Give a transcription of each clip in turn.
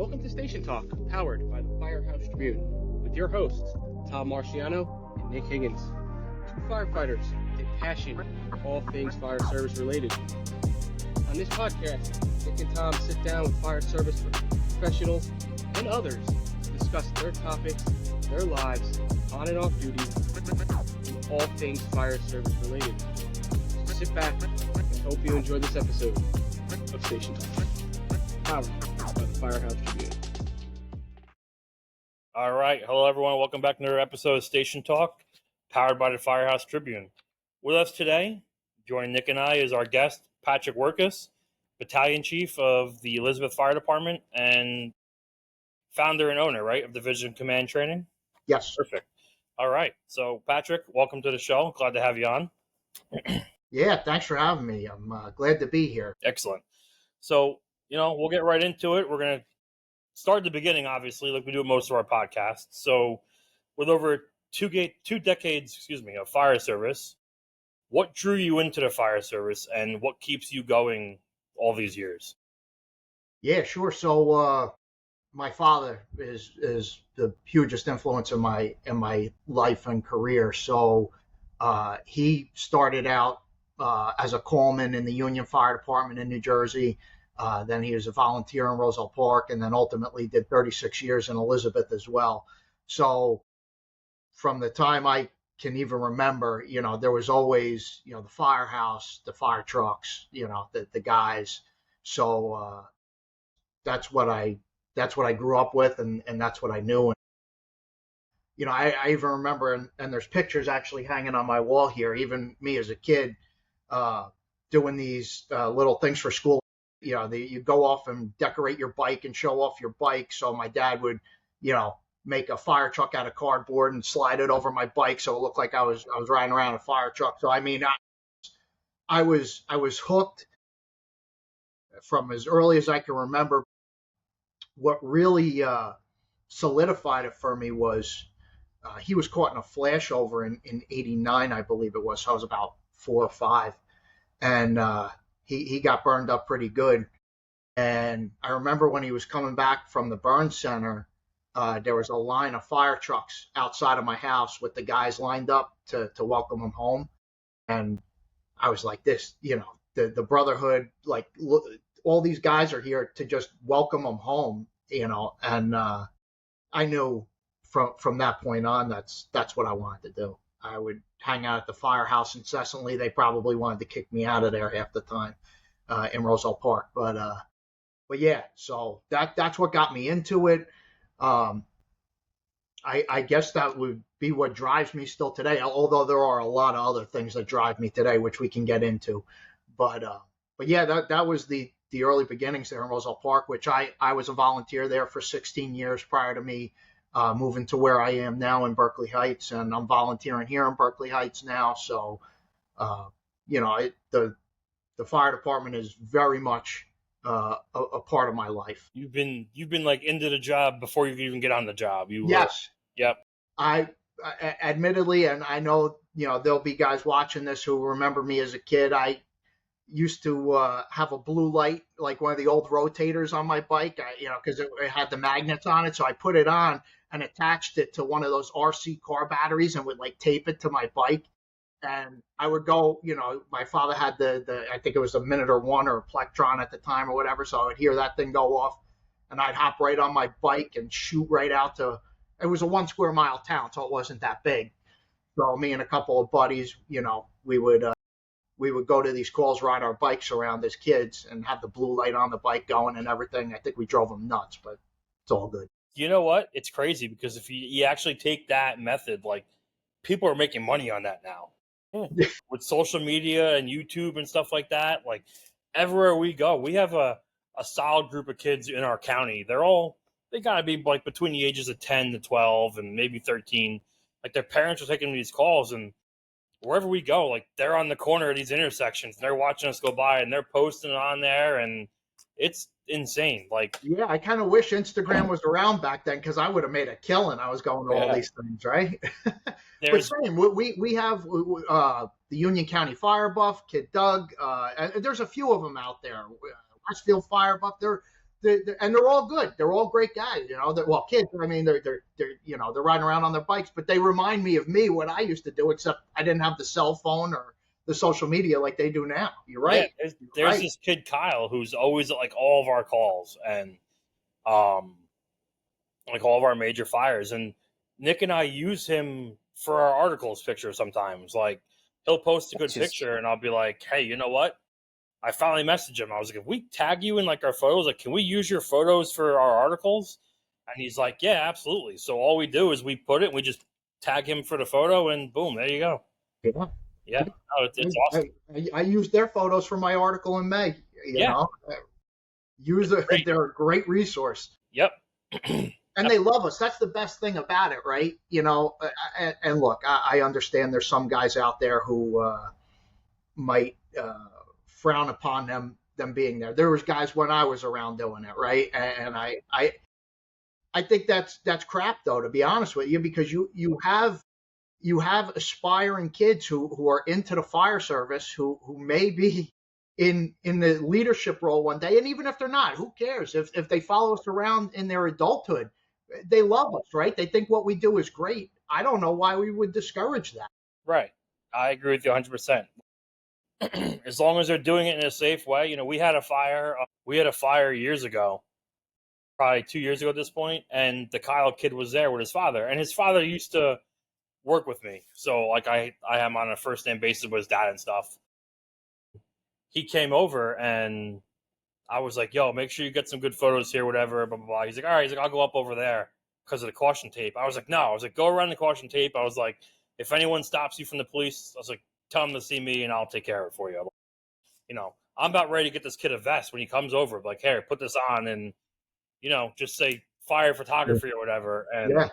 Welcome to Station Talk, powered by the Firehouse Tribune, with your hosts, Tom Marciano and Nick Higgins, two firefighters with a passion for all things fire service related. On this podcast, Nick and Tom sit down with fire service professionals and others to discuss their topics, their lives, on and off duty, and all things fire service related. So sit back and hope you enjoy this episode of Station Talk, powered by the Firehouse Tribune. All right. Hello, everyone. Welcome back to another episode of Station Talk, powered by the Firehouse Tribune. With us today, joining Nick and I, is our guest, Patrick Werkus, Battalion Chief of the Elizabeth Fire Department and founder and owner, right, of Division Command Training? Yes. Perfect. All right. So, Patrick, welcome to the show. Glad to have you on. Yeah, thanks for having me. I'm glad to be here. Excellent. So, we'll get right into it. We're going to start at the beginning, obviously, like we do most of our podcasts. So, with over two decades of fire service, what drew you into the fire service and what keeps you going all these years? Yeah, sure. So, my father is the hugest influence in my life and career. So, he started out as a coalman in the Union Fire Department in New Jersey. Then he was a volunteer in Roselle Park, and then ultimately did 36 years in Elizabeth as well. So from the time I can even remember, there was always, the firehouse, the fire trucks, the guys. So that's what I grew up with, and that's what I knew. And, I even remember, and there's pictures actually hanging on my wall here, even me as a kid, doing these little things for school. You go off and decorate your bike and show off your bike. So my dad would, make a fire truck out of cardboard and slide it over my bike so it looked like I was riding around a fire truck. So I was hooked from as early as I can remember. What really solidified it for me was he was caught in a flashover in '89, I believe it was. So I was about 4 or 5, and he got burned up pretty good. And I remember when he was coming back from the burn center, there was a line of fire trucks outside of my house with the guys lined up to welcome him home. And I was like, this, the brotherhood, like, look, all these guys are here to just welcome him home, and I knew from that point on, that's what I wanted to do. I would hang out at the firehouse incessantly. They probably wanted to kick me out of there half the time in Roselle Park. But yeah, so that's what got me into it. I guess that would be what drives me still today, although there are a lot of other things that drive me today, which we can get into. But yeah, that was the early beginnings there in Roselle Park, which I was a volunteer there for 16 years prior to me moving to where I am now in Berkeley Heights, and I'm volunteering here in Berkeley Heights now. So, the fire department is very much a part of my life. You've been like into the job before you even get on the job. Yes. Yep. I admittedly, and I know, there'll be guys watching this who remember me as a kid. I used to have a blue light, like one of the old rotators on my bike, because it had the magnets on it. So I put it on and attached it to one of those RC car batteries and would like tape it to my bike. And I would go, my father had the I think it was a Minotaur 1 or a Plectron at the time or whatever. So I would hear that thing go off and I'd hop right on my bike and shoot right out to, it was a 1 square mile town, so it wasn't that big. So me and a couple of buddies, we would go to these calls, ride our bikes around as kids and have the blue light on the bike going and everything. I think we drove them nuts, but it's all good. You know what? It's crazy because if you actually take that method, like, people are making money on that now. With social media and YouTube and stuff like that, like, everywhere we go, we have a solid group of kids in our county. They gotta be like between the ages of 10 to 12 and maybe 13. Like, their parents are taking these calls, and wherever we go, like, they're on the corner of these intersections and they're watching us go by and they're posting it on there, and it's insane. Like, yeah, I kind of wish Instagram was around back then, because I would have made a killing. I was going to all these things, right? But same, we have the Union County Fire Buff, Kid Doug. And there's a few of them out there. Westfield Fire Buff. and they're all good. They're all great guys, well, kids. I mean, they're they're riding around on their bikes, but they remind me of me, what I used to do, except I didn't have the cell phone or the social media like they do now. You're right. Yeah, there's this kid Kyle who's always at like all of our calls and like all of our major fires, and Nick and I use him for our articles picture sometimes. Like he'll post a good picture and I'll be like, hey, you know what? I finally messaged him. I was like, if we tag you in like our photos, like, can we use your photos for our articles? And he's like, yeah, absolutely. So all we do is we put it, we just tag him for the photo, and boom, there you go. Yeah. No, it's awesome. I used their photos for my article in May. You know, they're a great resource. Yep. And they love us. That's the best thing about it, right? And look, I understand there's some guys out there who might frown upon them being there. There was guys when I was around doing it, right? And I think that's crap, though, to be honest with you, because you have aspiring kids who are into the fire service who may be in the leadership role one day, and even if they're not, who cares? If they follow us around in their adulthood, they love us, right? They think what we do is great. I don't know why we would discourage that. Right. I agree with you 100%. As long as they're doing it in a safe way. We had a fire. Years ago, probably 2 years ago at this point, and the Kyle kid was there with his father, and his father used to work with me. So like I am on a first name basis with his dad and stuff. He came over and I was like, yo, make sure you get some good photos here, whatever, blah, blah, blah. He's like, all right. He's like, I'll go up over there because of the caution tape. I was like, no. I was like, go around the caution tape. I was like, if anyone stops you from the police, I was like, tell them to see me and I'll take care of it for you. I'm about ready to get this kid a vest when he comes over. Like, hey, put this on and, just say fire photography or whatever and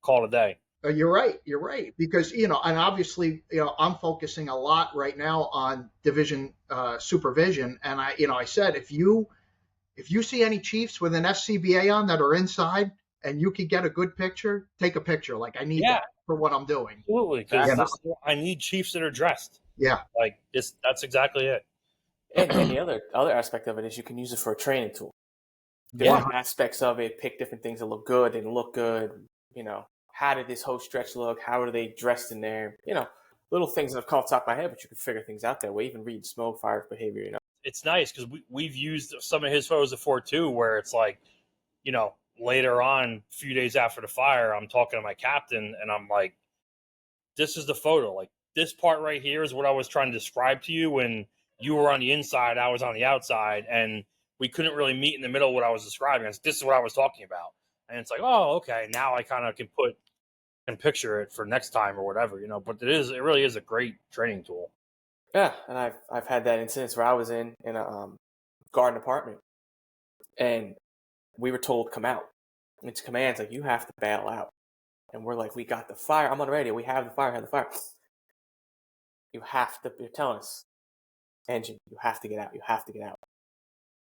call it a day. You're right. Because, and obviously, I'm focusing a lot right now on division supervision. And I said, if you see any chiefs with an FCBA on that are inside and you can get a good picture, take a picture. Like, I need that for what I'm doing. Absolutely. Because I need chiefs that are dressed. Yeah. Like that's exactly it. And the other aspect of it is you can use it for a training tool. Different aspects of it, pick different things that look good, didn't look good, how did this whole stretch look? How are they dressed in there? Little things that have come off the top of my head, but you can figure things out that way. Even read smoke, fire behavior, It's nice because we've used some of his photos before too, where it's like, later on, a few days after the fire, I'm talking to my captain and I'm like, this is the photo. Like this part right here is what I was trying to describe to you when you were on the inside, I was on the outside, and we couldn't really meet in the middle of what I was describing. This is what I was talking about. And it's like, oh, okay, now I kind of can picture it for next time or whatever, but it really is a great training tool. Yeah. And I've had that instance where I was in a garden apartment and we were told, come out. And it's commands like, you have to bail out. And we're like, we got the fire. I'm on the radio. We have the fire, you're telling us, engine, you have to get out. You have to get out.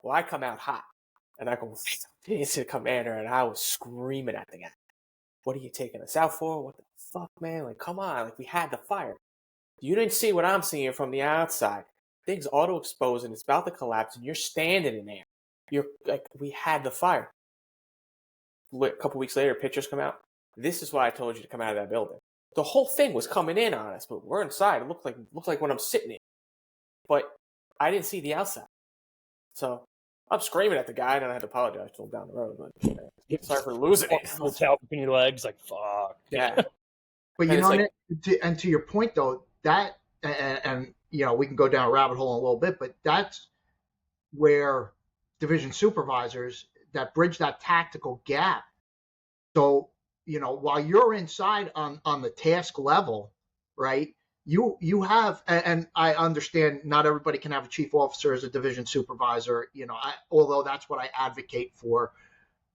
Well, I come out hot and I go into the commander and I was screaming at the guy. What are you taking us out for? What the fuck, man? Like, come on. Like, we had the fire. You didn't see what I'm seeing from the outside. Things auto-exposed and it's about to collapse and you're standing in there. You're like, we had the fire. A couple weeks later, pictures come out. This is why I told you to come out of that building. The whole thing was coming in on us, but we're inside. It looked like when I'm sitting in. But I didn't see the outside. So I'm screaming at the guy, and I had to apologize to him down the road. But sorry for losing it. Tail between your legs, like fuck. Yeah. But to your point though, that and we can go down a rabbit hole in a little bit, but that's where division supervisors that bridge that tactical gap. So while you're inside on the task level, right? You have, and I understand not everybody can have a chief officer as a division supervisor, although that's what I advocate for,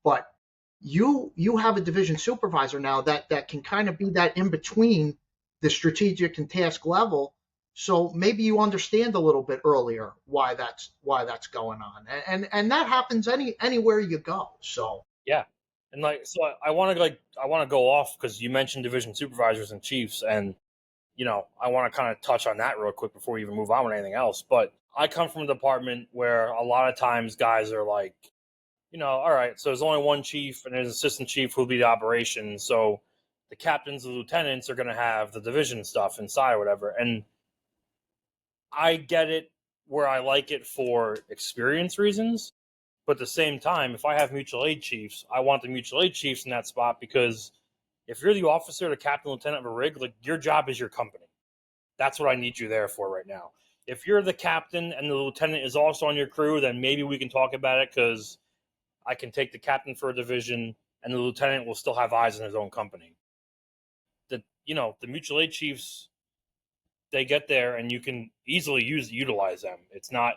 but you have a division supervisor now that can kind of be that in between the strategic and task level. So maybe you understand a little bit earlier why that's going on. And that happens anywhere you go. So, yeah. And I want to go off because you mentioned division supervisors and chiefs, and I want to kind of touch on that real quick before we even move on with anything else. But I come from a department where a lot of times guys are like, all right, so there's only one chief and there's an assistant chief who'll be the operations. So the captains and lieutenants are going to have the division stuff inside or whatever. And I get it where I like it for experience reasons. But at the same time, if I have mutual aid chiefs, I want the mutual aid chiefs in that spot because if you're the officer, the captain, lieutenant of a rig, like your job is your company. That's what I need you there for right now. If you're the captain and the lieutenant is also on your crew, then maybe we can talk about it because I can take the captain for a division and the lieutenant will still have eyes in his own company. The mutual aid chiefs, they get there and you can easily utilize them. It's not,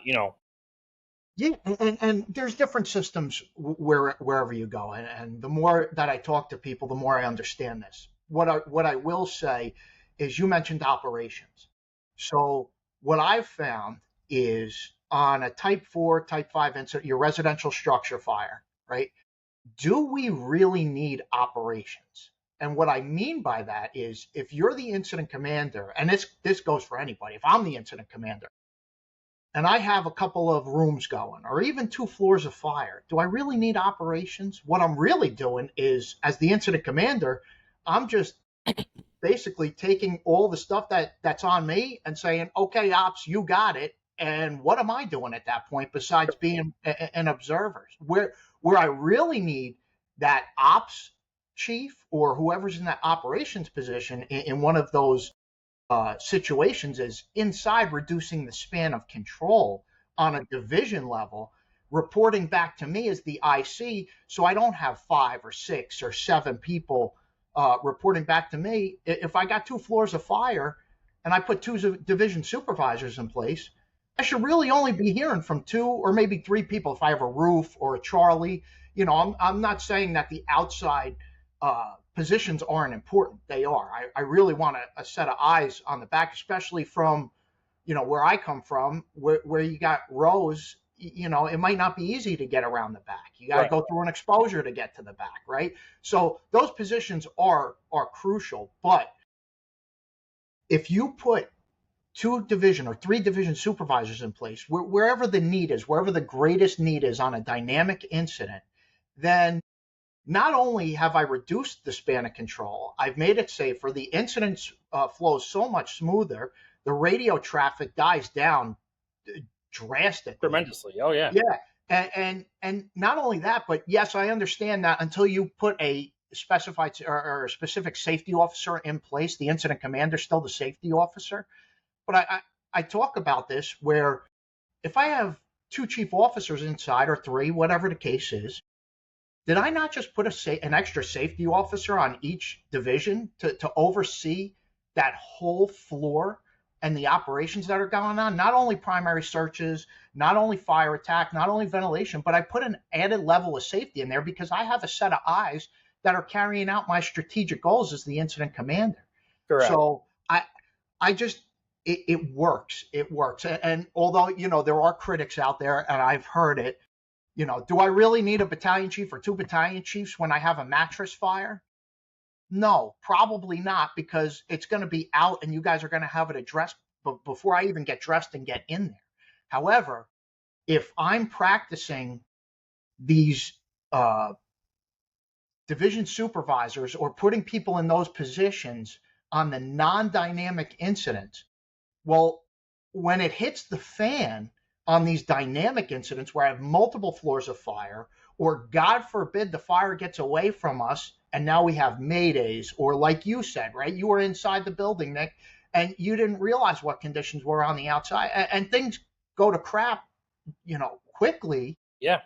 Yeah, and there's different systems wherever you go, and the more that I talk to people, the more I understand this. What I will say is, you mentioned operations. So what I've found is on a Type 4, Type 5 incident, your residential structure fire, right? Do we really need operations? And what I mean by that is, if you're the incident commander, and this goes for anybody, if I'm the incident commander, and I have a couple of rooms going, or even 2 floors of fire, do I really need operations? What I'm really doing is, as the incident commander, I'm just basically taking all the stuff that's on me and saying, okay, ops, you got it. And what am I doing at that point besides being an observer? Where I really need that ops chief or whoever's in that operations position in one of those situations is inside, reducing the span of control on a division level, reporting back to me as the IC, so I don't have 5 or 6 or 7 people reporting back to me. If I got 2 floors of fire and I put 2 division supervisors in place, I should really only be hearing from 2 or maybe 3 people if I have a roof or a Charlie. I'm not saying that the outside positions aren't important. They are. I really want a set of eyes on the back, especially from, where I come from, where you got rows. It might not be easy to get around the back. You got to go through an exposure to get to the back, right? So those positions are crucial. But if you put 2 division or 3 division supervisors in place, wherever the need is, wherever the greatest need is on a dynamic incident, then not only have I reduced the span of control, I've made it safer. The incidents flows so much smoother. The radio traffic dies down drastically. Tremendously. Oh, yeah. Yeah. And not only that, but yes, I understand that until you put a specified or a specific safety officer in place, the incident commander is still the safety officer. But I talk about this where if I have 2 chief officers inside or 3, whatever the case is, did I not just put an extra safety officer on each division to oversee that whole floor and the operations that are going on? Not only primary searches, not only fire attack, not only ventilation, but I put an added level of safety in there because I have a set of eyes that are carrying out my strategic goals as the incident commander. Correct. So I just, it works. It works. And although, there are critics out there, and I've heard it, do I really need a battalion chief or 2 battalion chiefs when I have a mattress fire? No, probably not, because it's going to be out and you guys are going to have it addressed before I even get dressed and get in there. However, if I'm practicing these division supervisors or putting people in those positions on the non-dynamic incidents, well, when it hits the fan on these dynamic incidents where I have multiple floors of fire, or God forbid the fire gets away from us and now we have maydays, or like you said, right? You were inside the building, Nick, and you didn't realize what conditions were on the outside, and things go to crap, quickly. Yeah.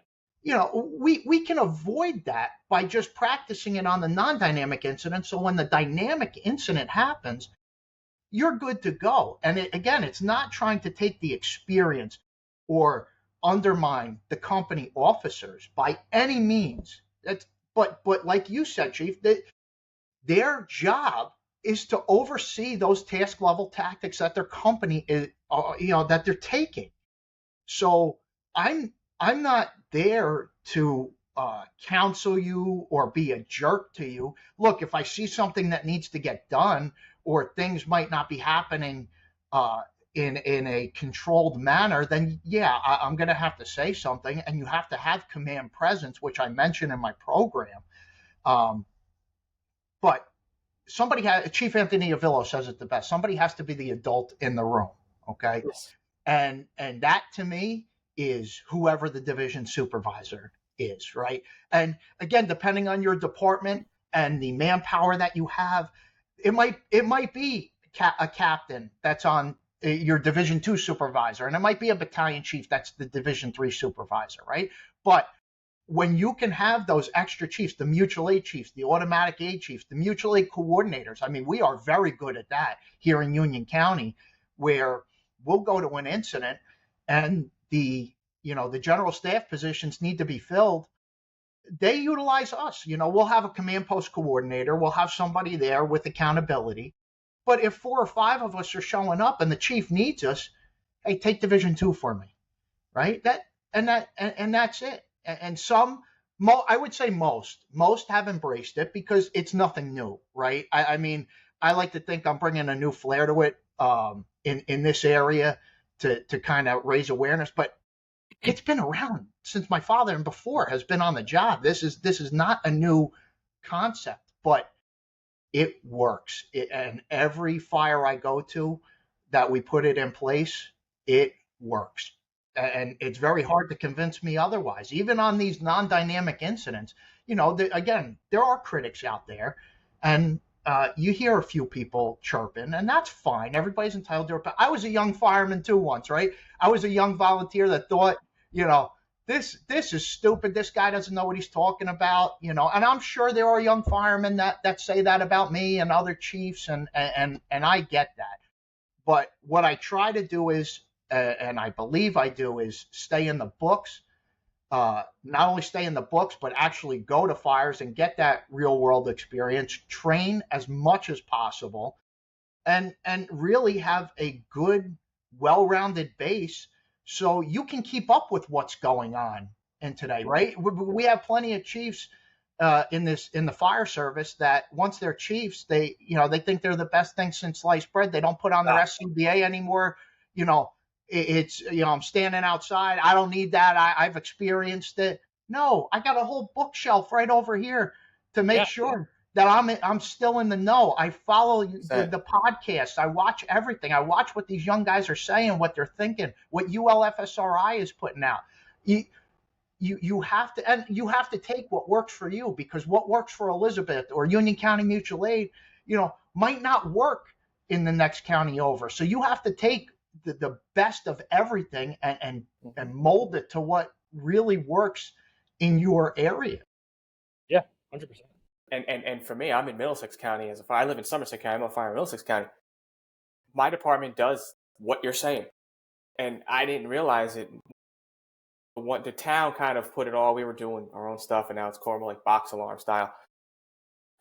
We can avoid that by just practicing it on the non-dynamic incident. So when the dynamic incident happens, you're good to go. And it's not trying to take the experience or undermine the company officers by any means. But like you said, Chief, their job is to oversee those task level tactics that their company is, that they're taking. So I'm not there to counsel you or be a jerk to you. Look, if I see something that needs to get done or things might not be happening in a controlled manner, then yeah, I'm going to have to say something, and you have to have command presence, which I mentioned in my program. But Chief Anthony Avillo says it the best. Somebody has to be the adult in the room. Okay. Yes. And that to me is whoever the division supervisor is, right? And again, depending on your department and the manpower that you have, it might be a captain that's on your Division II supervisor, and it might be a battalion chief that's the Division III supervisor, right? But when you can have those extra chiefs, the mutual aid chiefs, the automatic aid chiefs, the mutual aid coordinators, I mean, we are very good at that here in Union County, where we'll go to an incident and the general staff positions need to be filled. They utilize us. We'll have a command post coordinator. We'll have somebody there with accountability. But if 4 or 5 of us are showing up and the chief needs us, hey, take Division II for me, right? That's it. And I would say most have embraced it because it's nothing new, right? I mean, I like to think I'm bringing a new flair to it in this area to kind of raise awareness, but it's been around since my father and before has been on the job. This is not a new concept, but it works. And every fire I go to that we put it in place, it works. And it's very hard to convince me otherwise. Even on these non-dynamic incidents, again, there are critics out there, and you hear a few people chirping, and that's fine. Everybody's entitled to it. But I was a young fireman too once, right? I was a young volunteer that thought, this is stupid. This guy doesn't know what he's talking about, and I'm sure there are young firemen that say that about me and other chiefs, and I get that. But what I try to do is, and I believe I do, is stay in the books. Not only stay in the books, but actually go to fires and get that real world experience, train as much as possible, and really have a good, well-rounded base so you can keep up with what's going on in today, right? We have plenty of chiefs in the fire service that once they're chiefs, they think they're the best thing since sliced bread. They don't put on their SCBA anymore. It's I'm standing outside. I don't need that. I've experienced it. No, I got a whole bookshelf right over here to make sure that I'm still in the know. I follow the podcast. I watch everything. I watch what these young guys are saying, what they're thinking, what ULFSRI is putting out. You have to take what works for you, because what works for Elizabeth or Union County Mutual Aid, might not work in the next county over. So you have to take the best of everything and mold it to what really works in your area. Yeah, 100%. And for me, I'm in Middlesex County. I live in Somerset County. I'm a fire in Middlesex County. My department does what you're saying, and I didn't realize it. The town kind of put it all. We were doing our own stuff, and now it's more like box alarm style.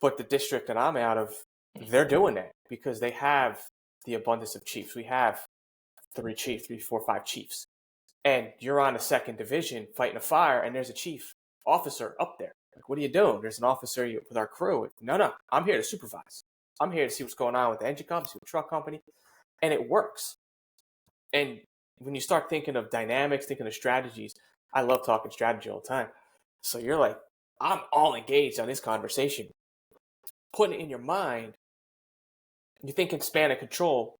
But the district that I'm out of, they're doing that because they have the abundance of chiefs. We have 3, 4, 5 chiefs, and you're on a 2nd division fighting a fire, and there's a chief officer up there. Like, what are you doing? There's an officer with our crew. No, I'm here to supervise. I'm here to see what's going on with the engine company, see the truck company, and it works. And when you start thinking of dynamics, thinking of strategies, I love talking strategy all the time. So you're like, I'm all engaged on this conversation. Putting it in your mind, you think in span of control.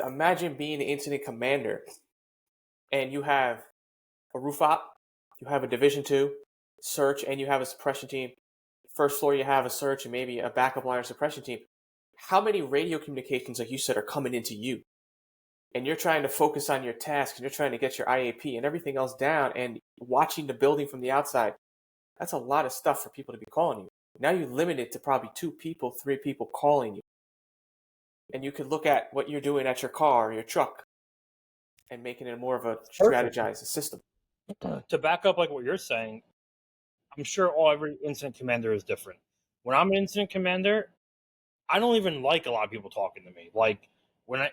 Imagine being the incident commander, and you have a roof op, you have a Division II search, and you have a suppression team. First floor, you have a search and maybe a backup line or suppression team. How many radio communications, like you said, are coming into you? And you're trying to focus on your task, and you're trying to get your IAP and everything else down, and watching the building from the outside. That's a lot of stuff for people to be calling you. Now you limit it to probably 2 people, 3 people calling you. And you could look at what you're doing at your car or your truck and making it more of a strategized system. To back up like what you're saying, I'm sure every incident commander is different. When I'm an incident commander, I don't even like a lot of people talking to me. Like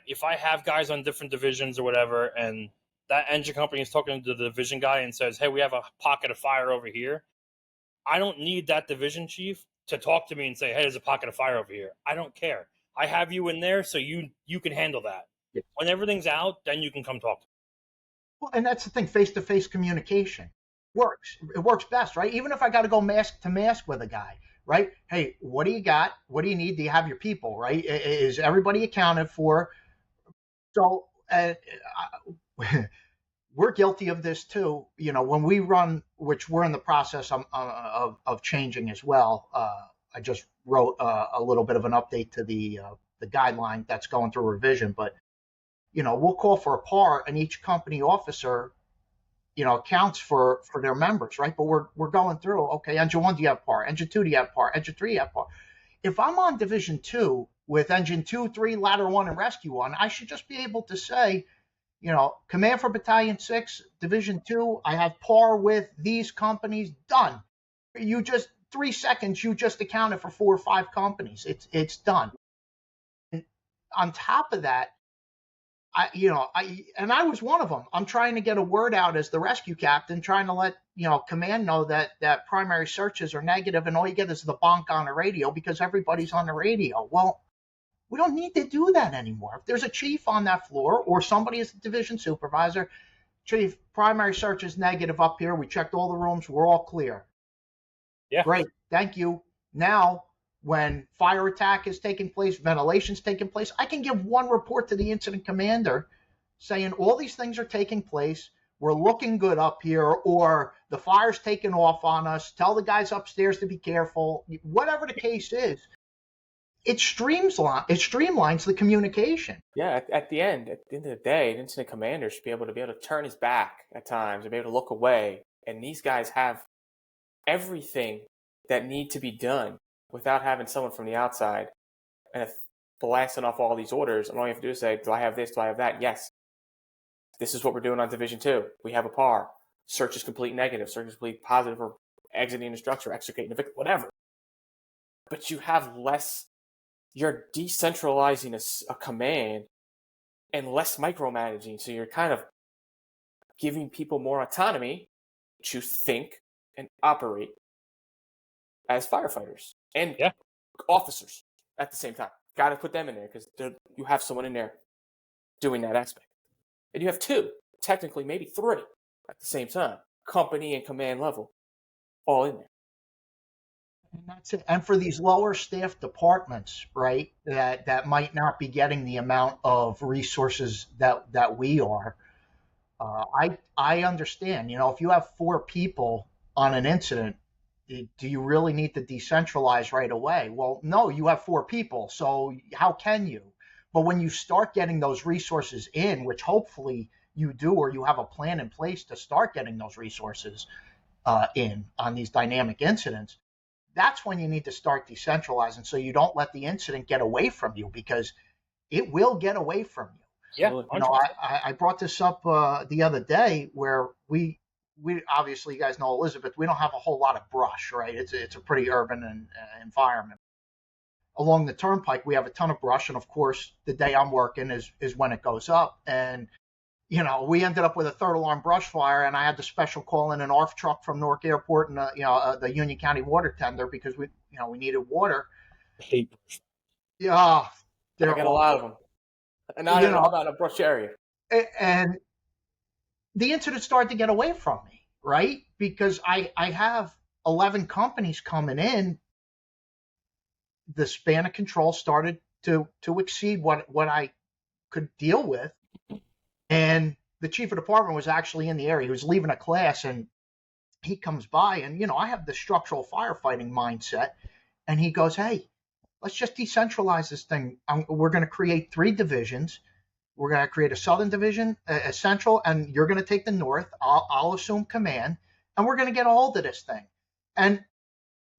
if I have guys on different divisions or whatever, and that engine company is talking to the division guy and says, hey, we have a pocket of fire over here, I don't need that division chief to talk to me and say, hey, there's a pocket of fire over here. I don't care. I have you in there so you can handle that. When everything's out, then you can come talk. Well, and that's the thing, face-to-face communication works. It works best, right? Even if I got to go mask to mask with a guy, right? Hey, what do you got? What do you need? Do you have your people, right? Is everybody accounted for? So we're guilty of this too. You know, when we run, which we're in the process of changing as well. I just wrote a little bit of an update to the guideline that's going through revision, but you know, we'll call for a par, and each company officer, you know, accounts for their members, right? But we're going through, okay, Engine 1, do you have par? Engine 2, do you have par? Engine 3, do you have par? If I'm on Division 2 with Engine 2, 3, Ladder 1, and Rescue 1, I should just be able to say, you know, Command for Battalion 6, Division 2, I have par with these companies, done. You just, 3 seconds, you just accounted for 4 or 5 companies. It's done. And on top of that, I was one of them. I'm trying to get a word out as the rescue captain, trying to let, you know, command know that primary searches are negative, and all you get is the bonk on the radio because everybody's on the radio. Well, we don't need to do that anymore. If there's a chief on that floor or somebody is a division supervisor, chief, primary search is negative up here. We checked all the rooms. We're all clear. Yeah. Great. Thank you. Now, when fire attack is taking place, ventilation's taking place, I can give one report to the incident commander saying all these things are taking place. We're looking good up here, or the fire's taking off on us. Tell the guys upstairs to be careful. Whatever the case is, it streamlines the communication. Yeah, at the end of the day, an incident commander should be able to turn his back at times and be able to look away. And these guys have everything that need to be done without having someone from the outside and blasting off all these orders. And all you have to do is say, do I have this? Do I have that? Yes. This is what we're doing on Division 2. We have a par. Search is complete negative. Search is complete positive, or exiting the structure, extricating the victim, whatever. But you have less, you're decentralizing a command and less micromanaging. So you're kind of giving people more autonomy to think and operate as firefighters and officers at the same time. Got to put them in there because you have someone in there doing that aspect. And you have 2, technically maybe 3 at the same time, company and command level, all in there. And that's it. And for these lower staff departments, right, that might not be getting the amount of resources that we are, I understand. You know, if you have 4 people on an incident, do you really need to decentralize right away? Well, no, you have 4 people, so how can you? But when you start getting those resources in, which hopefully you do, or you have a plan in place to start getting those resources in on these dynamic incidents, that's when you need to start decentralizing so you don't let the incident get away from you, because it will get away from you. Yeah, you know, I brought this up the other day where we obviously, you guys know Elizabeth, we don't have a whole lot of brush, right? It's a pretty urban environment. Along the turnpike, we have a ton of brush, and of course, the day I'm working is when it goes up. And you know, we ended up with a 3rd alarm brush fire, and I had to special call in an ARF truck from Newark Airport and the Union County water tender because we needed water. Yeah, I got a lot of them, and I don't know about a brush area. And the incident started to get away from me, right? Because I have 11 companies coming in. The span of control started to exceed what I could deal with. And the chief of department was actually in the area. He was leaving a class, and he comes by, and, you know, I have the structural firefighting mindset. And he goes, hey, let's just decentralize this thing. We're going to create 3 divisions. We're going to create a southern division, a central, and you're going to take the north. I'll assume command, and we're going to get a hold of this thing. And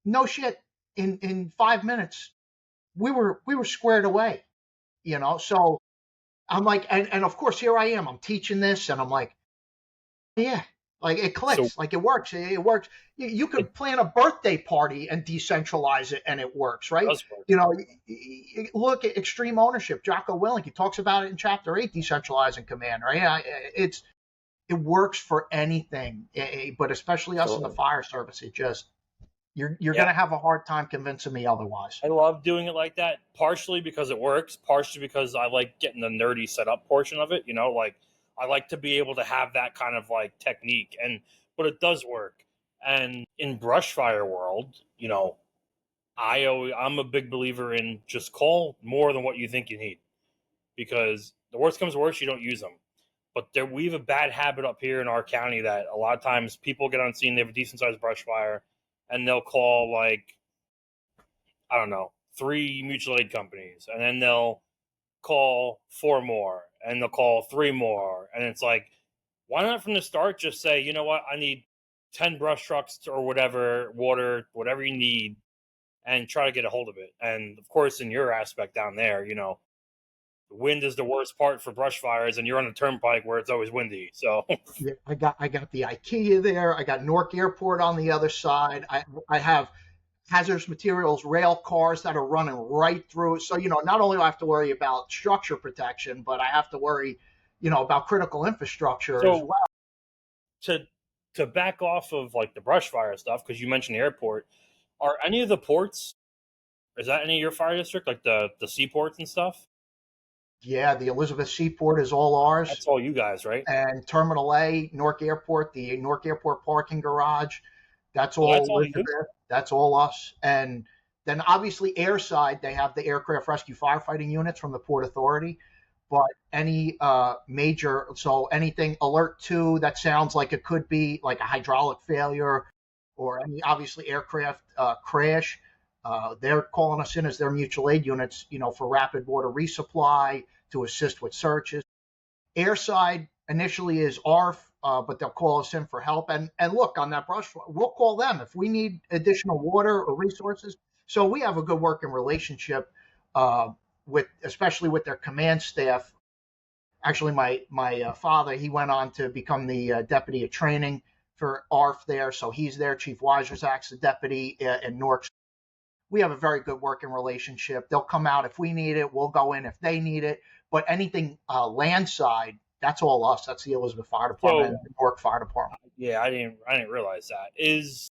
no shit, in 5 minutes, we were squared away, you know. So I'm like, and of course, here I am. I'm teaching this, and I'm like, yeah, like it clicks, like it works. It works. You could plan a birthday party and decentralize it, and it works, right? You know, look at Extreme Ownership. Jocko Willink, he talks about it in Chapter 8, decentralizing command, right? It works for anything, but especially us in the fire service. You're Yeah. going to have a hard time convincing me otherwise. I love doing it like that, partially because it works, partially because I like getting the nerdy setup portion of it. You know, like I like to be able to have that kind of like technique, but it does work. And in brush fire world, you know, I'm a big believer in just call more than what you think you need, because the worst comes to worst, you don't use them. But we have a bad habit up here in our county that a lot of times people get on scene, they have a decent sized brush fire, and they'll call like, I don't know, 3 mutual aid companies, and then they'll call 4 more, and they'll call 3 more, and it's like, why not from the start just say, you know what, I need 10 brush trucks or whatever, water, whatever you need, and try to get a hold of it. And of course, in your aspect down there, you know, the wind is the worst part for brush fires, and you're on a turnpike where it's always windy. So Yeah, I got the IKEA there. I got Newark Airport on the other side. I have hazardous materials rail cars that are running right through it. So, you know, not only do I have to worry about structure protection, but I have to worry, you know, about critical infrastructure as well. To back off of like the brush fire stuff, because you mentioned the airport, are any of the ports, is that any of your fire district, like the seaports and stuff? Yeah, the Elizabeth Seaport is all ours. That's all you guys, right? And Terminal A, Newark Airport, the Newark Airport parking garage, that's all that's all you? Elizabeth. That's all us. And then obviously airside, they have the aircraft rescue firefighting units from the Port Authority. But any major, so anything alert 2 that sounds like it could be like a hydraulic failure or any obviously aircraft crash, they're calling us in as their mutual aid units, you know, for rapid water resupply, to assist with searches. Airside initially is ARF, but they'll call us in for help. And look, on that brush, we'll call them if we need additional water or resources. So we have a good working relationship especially with their command staff. Actually, my father, he went on to become the deputy of training for ARF there, so he's there. Chief Weiserzak's the deputy in Newark. We have a very good working relationship. They'll come out if we need it. We'll go in if they need it. But anything landside, that's all us. That's the Elizabeth Fire Department and the Newark Fire Department. Yeah, I didn't realize that. Is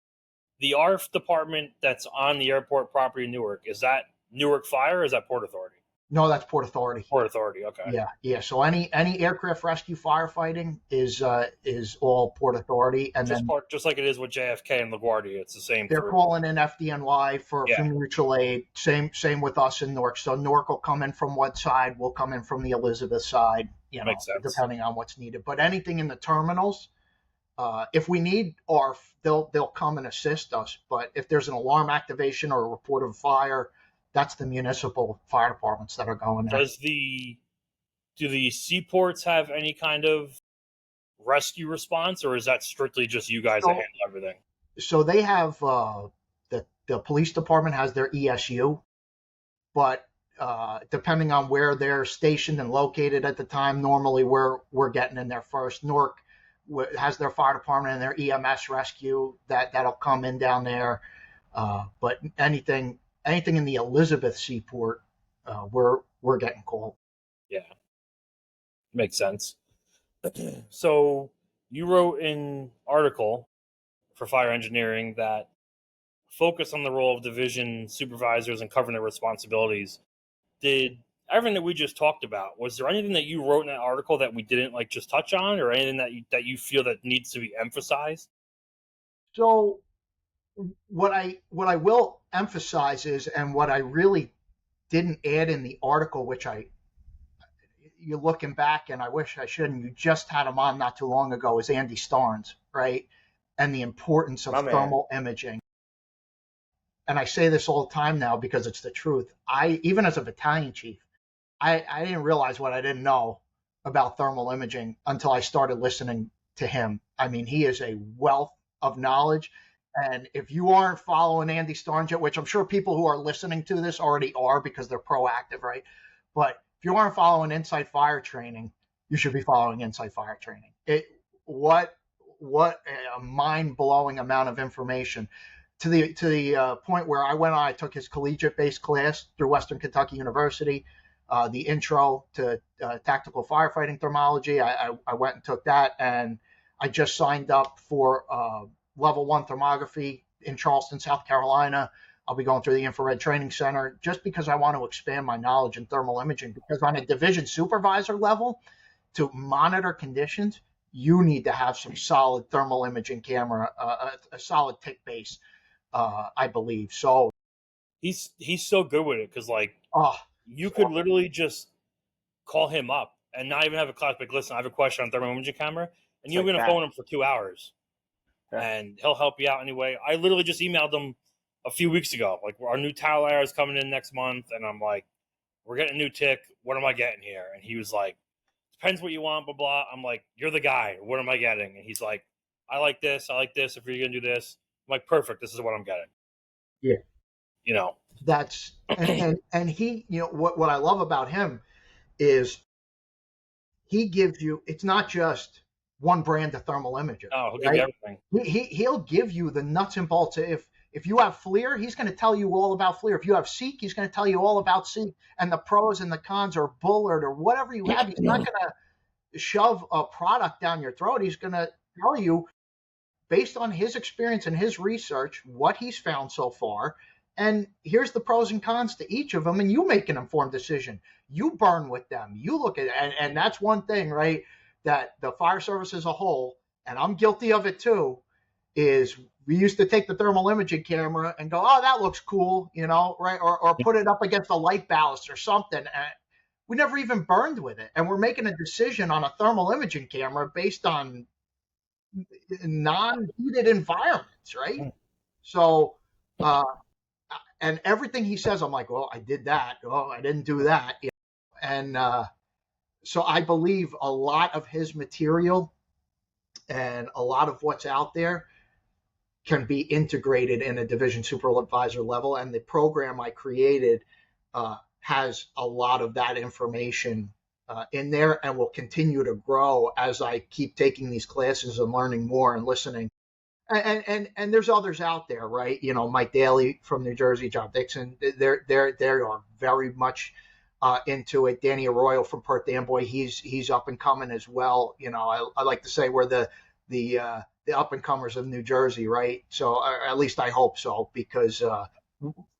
the ARF department that's on the airport property in Newark, is that Newark Fire or is that Port Authority? No, that's Port Authority. Port Authority, okay. Yeah. So any aircraft rescue firefighting is all Port Authority, and just like it is with JFK and LaGuardia, it's the same. They're calling in FDNY for mutual aid. Same with us in Newark. So Newark will come in from one side, we'll come in from the Elizabeth side. You know, makes sense. Depending on what's needed. But anything in the terminals, if we need ARF, they'll come and assist us. But if there's an alarm activation or a report of fire, that's the municipal fire departments that are going there. Do the seaports have any kind of rescue response, or is that strictly just you guys that handle everything? So they have the police department has their ESU, but depending on where they're stationed and located at the time, normally we're getting in there first. Newark has their fire department and their EMS rescue that'll come in down there. But anything in the Elizabeth Seaport, we're getting called. Yeah, makes sense. So you wrote an article for Fire Engineering that focused on the role of division supervisors and covering their responsibilities. Did everything that we just talked about, was there anything that you wrote in that article that we didn't like just touch on, or anything that you feel that needs to be emphasized? So what I will emphasize is, and what I really didn't add in the article, which you're looking back, and I wish I shouldn't, you just had him on not too long ago, is Andy Starnes, right? And the importance of thermal imaging. And I say this all the time now because it's the truth. Even as a battalion chief, I didn't realize what I didn't know about thermal imaging until I started listening to him. I mean, he is a wealth of knowledge. And if you aren't following Andy Starnes yet, which I'm sure people who are listening to this already are because they're proactive, right? But if you aren't following Inside Fire Training, you should be following Inside Fire Training. What a mind-blowing amount of information, to the point where I took his collegiate-based class through Western Kentucky University, the intro to tactical firefighting thermology. I went and took that, and I just signed up for level 1 thermography in Charleston, South Carolina. I'll be going through the Infrared Training Center just because I want to expand my knowledge in thermal imaging. Because on a division supervisor level, to monitor conditions, you need to have some solid thermal imaging camera, a solid tick base, I believe. So he's so good with it because like oh, you could literally just call him up and not even have a class. Like, listen, I have a question on thermal imaging camera, and you're like going to that. phone him for 2 hours, and he'll help you out anyway. I literally just emailed him a few weeks ago. Like, our new towel layer is coming in next month, and I'm like, we're getting a new tick. What am I getting here? And he was like, depends what you want, blah, blah. I'm like, you're the guy. What am I getting? And he's like, I like this. If you're going to do this. I'm like, perfect. This is what I'm getting. Yeah. You know. That's and he, you know, what I love about him is he gives you, it's not just one brand of thermal imager. Oh, he'll give you everything. He'll give you the nuts and bolts. If you have FLIR, he's going to tell you all about FLIR. If you have Seek, he's going to tell you all about Seek and the pros and the cons, or Bullard, or whatever you have. He's not going to shove a product down your throat. He's going to tell you, based on his experience and his research, what he's found so far. And here's the pros and cons to each of them, and you make an informed decision. You burn with them. You look at it, and that's one thing, right, that the fire service as a whole, and I'm guilty of it too, is we used to take the thermal imaging camera and go, oh, that looks cool, you know, right, or put it up against a light ballast or something. We never even burned with it, and we're making a decision on a thermal imaging camera based on non-heated environments, right? So, and everything he says, I'm like, well, I did that. Oh, I didn't do that. You know? And so I believe a lot of his material and a lot of what's out there can be integrated in a division supervisor level. And the program I created has a lot of that information in there, and will continue to grow as I keep taking these classes and learning more and listening. And there's others out there, right? You know, Mike Daly from New Jersey, John Dixon, they are very much into it. Danny Arroyo from Perth Amboy, he's up and coming as well. You know, I like to say we're the up and comers of New Jersey, right? So at least I hope so, because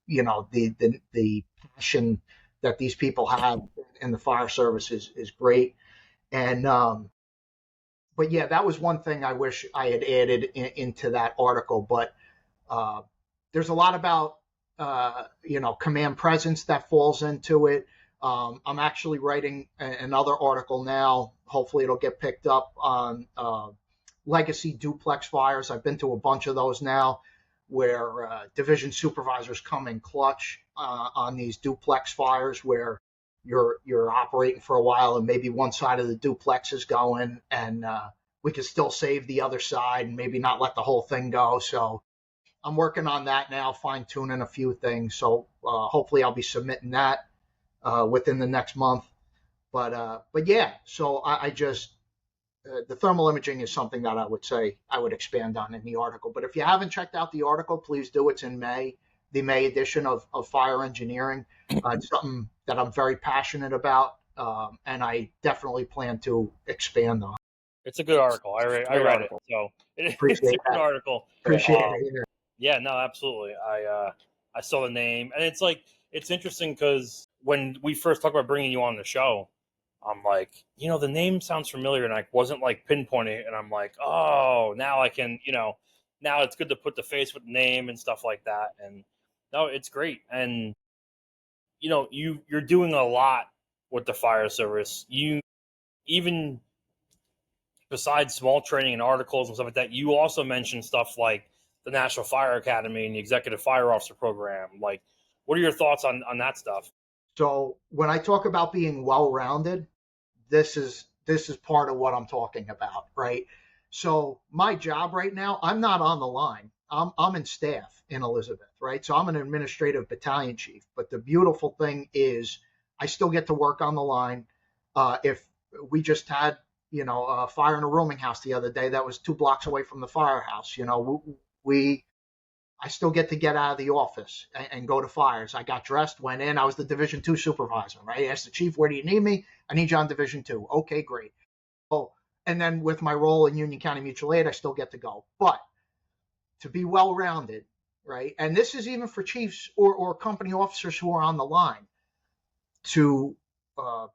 you know, the passion that these people have in the fire service is great. And but yeah, that was one thing I wish I had added into that article. But there's a lot about you know, command presence that falls into it. I'm actually writing another article now. Hopefully it'll get picked up on legacy duplex fires. I've been to a bunch of those now, where division supervisors come in clutch on these duplex fires, where you're operating for a while and maybe one side of the duplex is going, and we can still save the other side and maybe not let the whole thing go. So I'm working on that now, fine tuning a few things. So hopefully I'll be submitting that within the next month. But yeah, so I just the thermal imaging is something that I would say I would expand on in the article. But if you haven't checked out the article, please do. It's in May, the May edition of Fire Engineering. It's something that I'm very passionate about, and I definitely plan to expand on. It's a good article. I read it, so it's a good article. Appreciate it. Yeah, no, absolutely. I saw the name, and it's interesting because when we first talked about bringing you on the show, I'm like, you know, the name sounds familiar, and I wasn't like pinpointing it, and I'm like, oh, now I can, you know, now it's good to put the face with the name and stuff like that. And no, it's great. And you know, you're doing a lot with the fire service. You, even besides small training and articles and stuff like that, you also mentioned stuff like the National Fire Academy and the Executive Fire Officer Program. Like, what are your thoughts on that stuff? So when I talk about being well-rounded, this is part of what I'm talking about, right? So my job right now, I'm not on the line. I'm in staff in Elizabeth, right? So I'm an administrative battalion chief. But the beautiful thing is I still get to work on the line. If we just had, you know, a fire in a rooming house the other day that was 2 blocks away from the firehouse, you know, I still get to get out of the office and go to fires. I got dressed, went in. I was the Division 2 supervisor, right? I asked the chief, where do you need me? I need you on Division 2. Okay, great. Oh, and then with my role in Union County Mutual Aid, I still get to go. But to be well-rounded, right? And this is even for chiefs or company officers who are on the line, to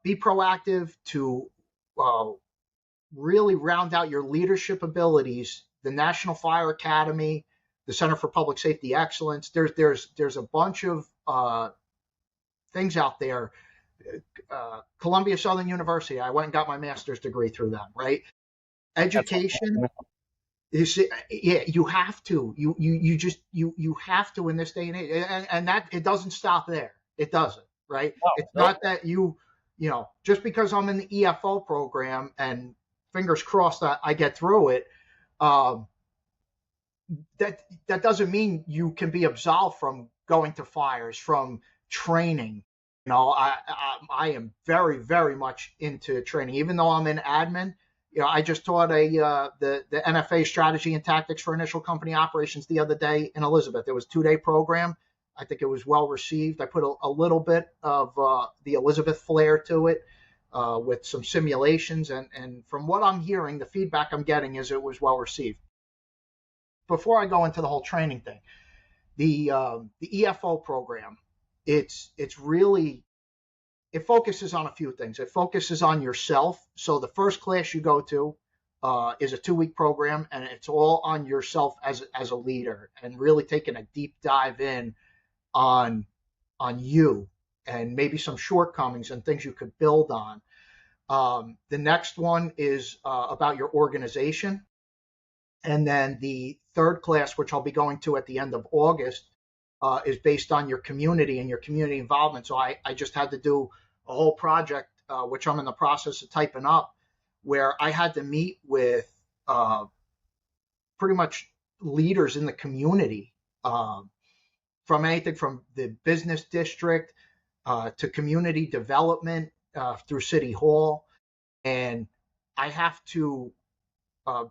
be proactive, to really round out your leadership abilities. The National Fire Academy, the Center for Public Safety Excellence. There's a bunch of things out there. Columbia Southern University. I went and got my master's degree through them. Right, education. You see, yeah, you have to. You have to in this day and age, and that it doesn't stop there. It doesn't. Right. It's not that you know, just because I'm in the EFO program and fingers crossed that I get through it, that doesn't mean you can be absolved from going to fires, from training. You know, I am very, very much into training, even though I'm in admin. You know, I just taught the NFA strategy and tactics for initial company operations the other day in Elizabeth. It was a 2-day program. I think it was well received. I put a little bit of the Elizabeth flair to it with some simulations. And from what I'm hearing, the feedback I'm getting is it was well received. Before I go into the whole training thing, the EFO program, it focuses on a few things. It focuses on yourself. So the first class you go to is a 2-week program, and it's all on yourself as a leader, and really taking a deep dive in on you and maybe some shortcomings and things you could build on. The next one is about your organization. And then the third class, which I'll be going to at the end of August, is based on your community and your community involvement. So I just had to do a whole project, which I'm in the process of typing up, where I had to meet with pretty much leaders in the community, from anything from the business district to community development through City Hall. And I have to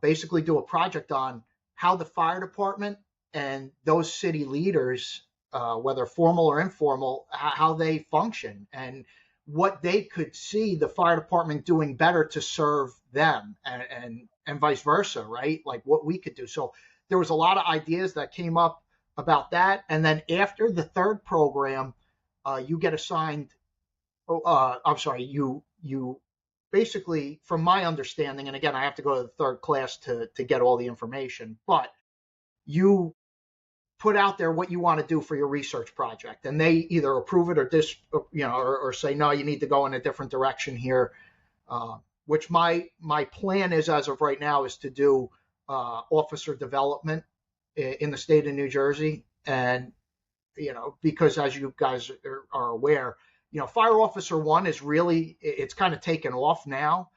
basically do a project on how the fire department and those city leaders, whether formal or informal, how they function and what they could see the fire department doing better to serve them, and vice versa, right? Like what we could do. So there was a lot of ideas that came up about that. And then after the third program, you get assigned, you basically, from my understanding, and again, I have to go to the third class to get all the information, but you put out there what you want to do for your research project, and they either approve it or say, no, you need to go in a different direction here, which my plan is, as of right now, is to do officer development in the state of New Jersey. And, you know, because as you guys are aware, you know, Fire Officer 1 is really, it's kind of taken off now,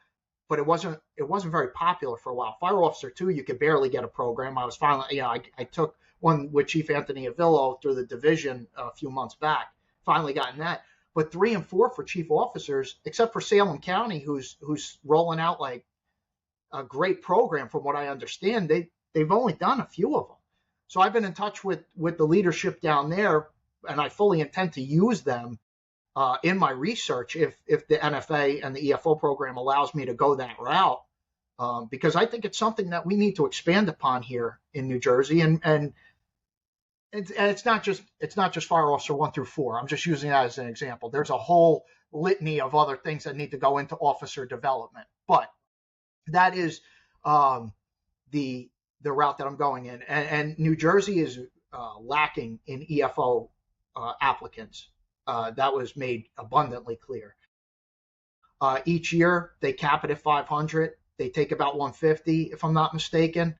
but it wasn't very popular for a while. Fire Officer 2, you could barely get a program. I was finally, you know, I took one with Chief Anthony Avillo through the division a few months back, finally gotten that. But 3 and 4 for chief officers, except for Salem County, who's rolling out like a great program from what I understand, they've only done a few of them. So I've been in touch with the leadership down there, and I fully intend to use them in my research if the NFA and the EFO program allows me to go that route, because I think it's something that we need to expand upon here in New Jersey, and it's not just Fire Officer 1 through 4. I'm just using that as an example. There's a whole litany of other things that need to go into officer development, but that is the route that I'm going in, and New Jersey is lacking in EFO applicants. That was made abundantly clear. Each year they cap it at 500. They take about 150, if I'm not mistaken.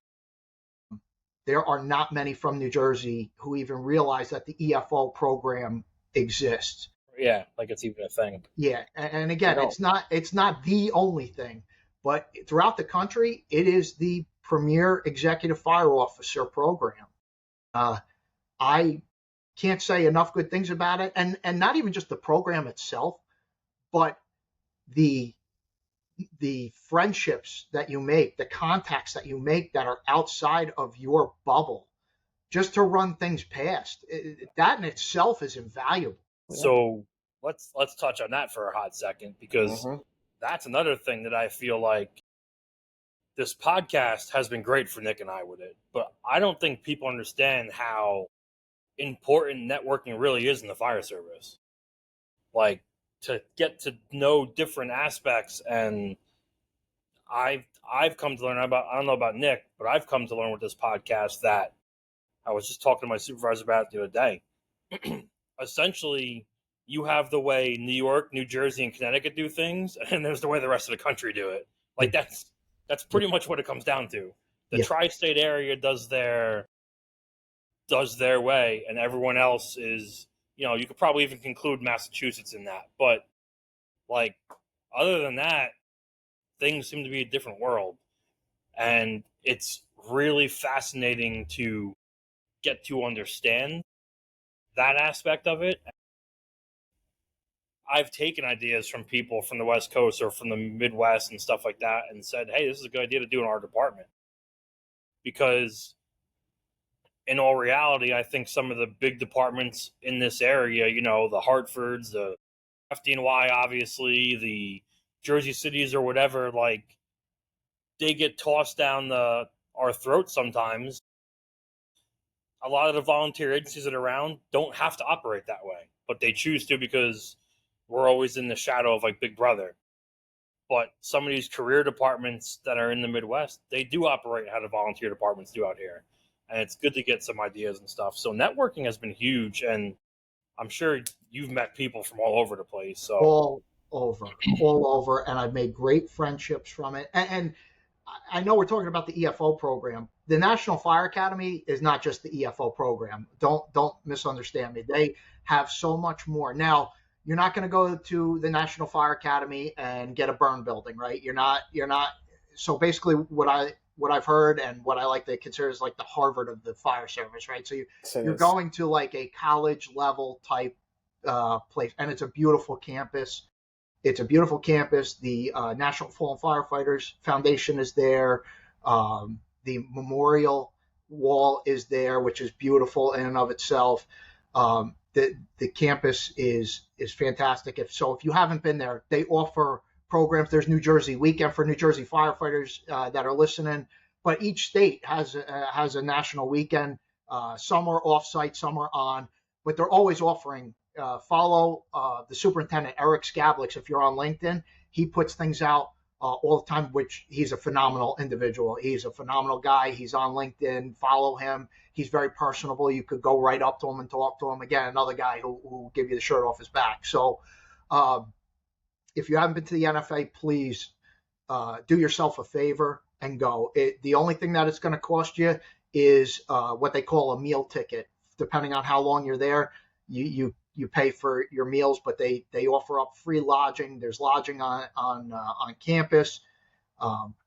There are not many from New Jersey who even realize that the EFO program exists. Yeah, like it's even a thing. Yeah, and again, it's not the only thing, but throughout the country, it is the premier executive fire officer program. I can't say enough good things about it, and not even just the program itself, but the friendships that you make, the contacts that you make that are outside of your bubble, just to run things past. That in itself is invaluable. So let's touch on that for a hot second, because that's another thing that I feel like this podcast has been great for Nick and I with it, but I don't think people understand how important networking really is in the fire service. Like, to get to know different aspects, and I've come to learn about, I don't know about Nick, but I've come to learn with this podcast that I was just talking to my supervisor about it the other day. Essentially, you have the way New York, New Jersey, and Connecticut do things, and there's the way the rest of the country do it. Like, that's pretty much what it comes down to. The tri-state area does their way, and everyone else is, you could probably even conclude Massachusetts in that. But, like, other than that, things seem to be a different world. And it's really fascinating to get to understand that aspect of it. I've taken ideas from people from the West Coast or from the Midwest and stuff like that and said, hey, this is a good idea to do in our department. Because in all reality, I think some of the big departments in this area, the Hartfords, the FDNY, obviously, the Jersey Cities or whatever, like, they get tossed down our throats sometimes. A lot of the volunteer agencies that are around don't have to operate that way, but they choose to because we're always in the shadow of, like, Big Brother. But some of these career departments that are in the Midwest, they do operate how the volunteer departments do out here. And it's good to get some ideas and stuff. So networking has been huge, and I'm sure you've met people from all over the place. So all over, and I've made great friendships from it. And I know we're talking about the EFO program. The National Fire Academy is not just the EFO program. Don't misunderstand me. They have so much more. Now, you're not going to go to the National Fire Academy and get a burn building, right? You're not. So basically, what I've heard and what I like to consider is like the Harvard of the fire service, right? So you're going to like a college level type place, and it's a beautiful campus. The National Fallen Firefighters Foundation is there. The memorial wall is there, which is beautiful in and of itself. The campus is fantastic. If you haven't been there, they offer programs. There's New Jersey Weekend for New Jersey firefighters that are listening. But each state has a national weekend. Some are off-site, some are on, but they're always offering. Follow the superintendent, Eric Skablix, if you're on LinkedIn. He puts things out all the time, which he's a phenomenal individual. He's a phenomenal guy. He's on LinkedIn. Follow him. He's very personable. You could go right up to him and talk to him. Again, another guy who will give you the shirt off his back. So if you haven't been to the NFA, please do yourself a favor and go. The only thing that it's going to cost you is what they call a meal ticket. Depending on how long you're there, you pay for your meals, but they offer up free lodging. There's lodging on campus.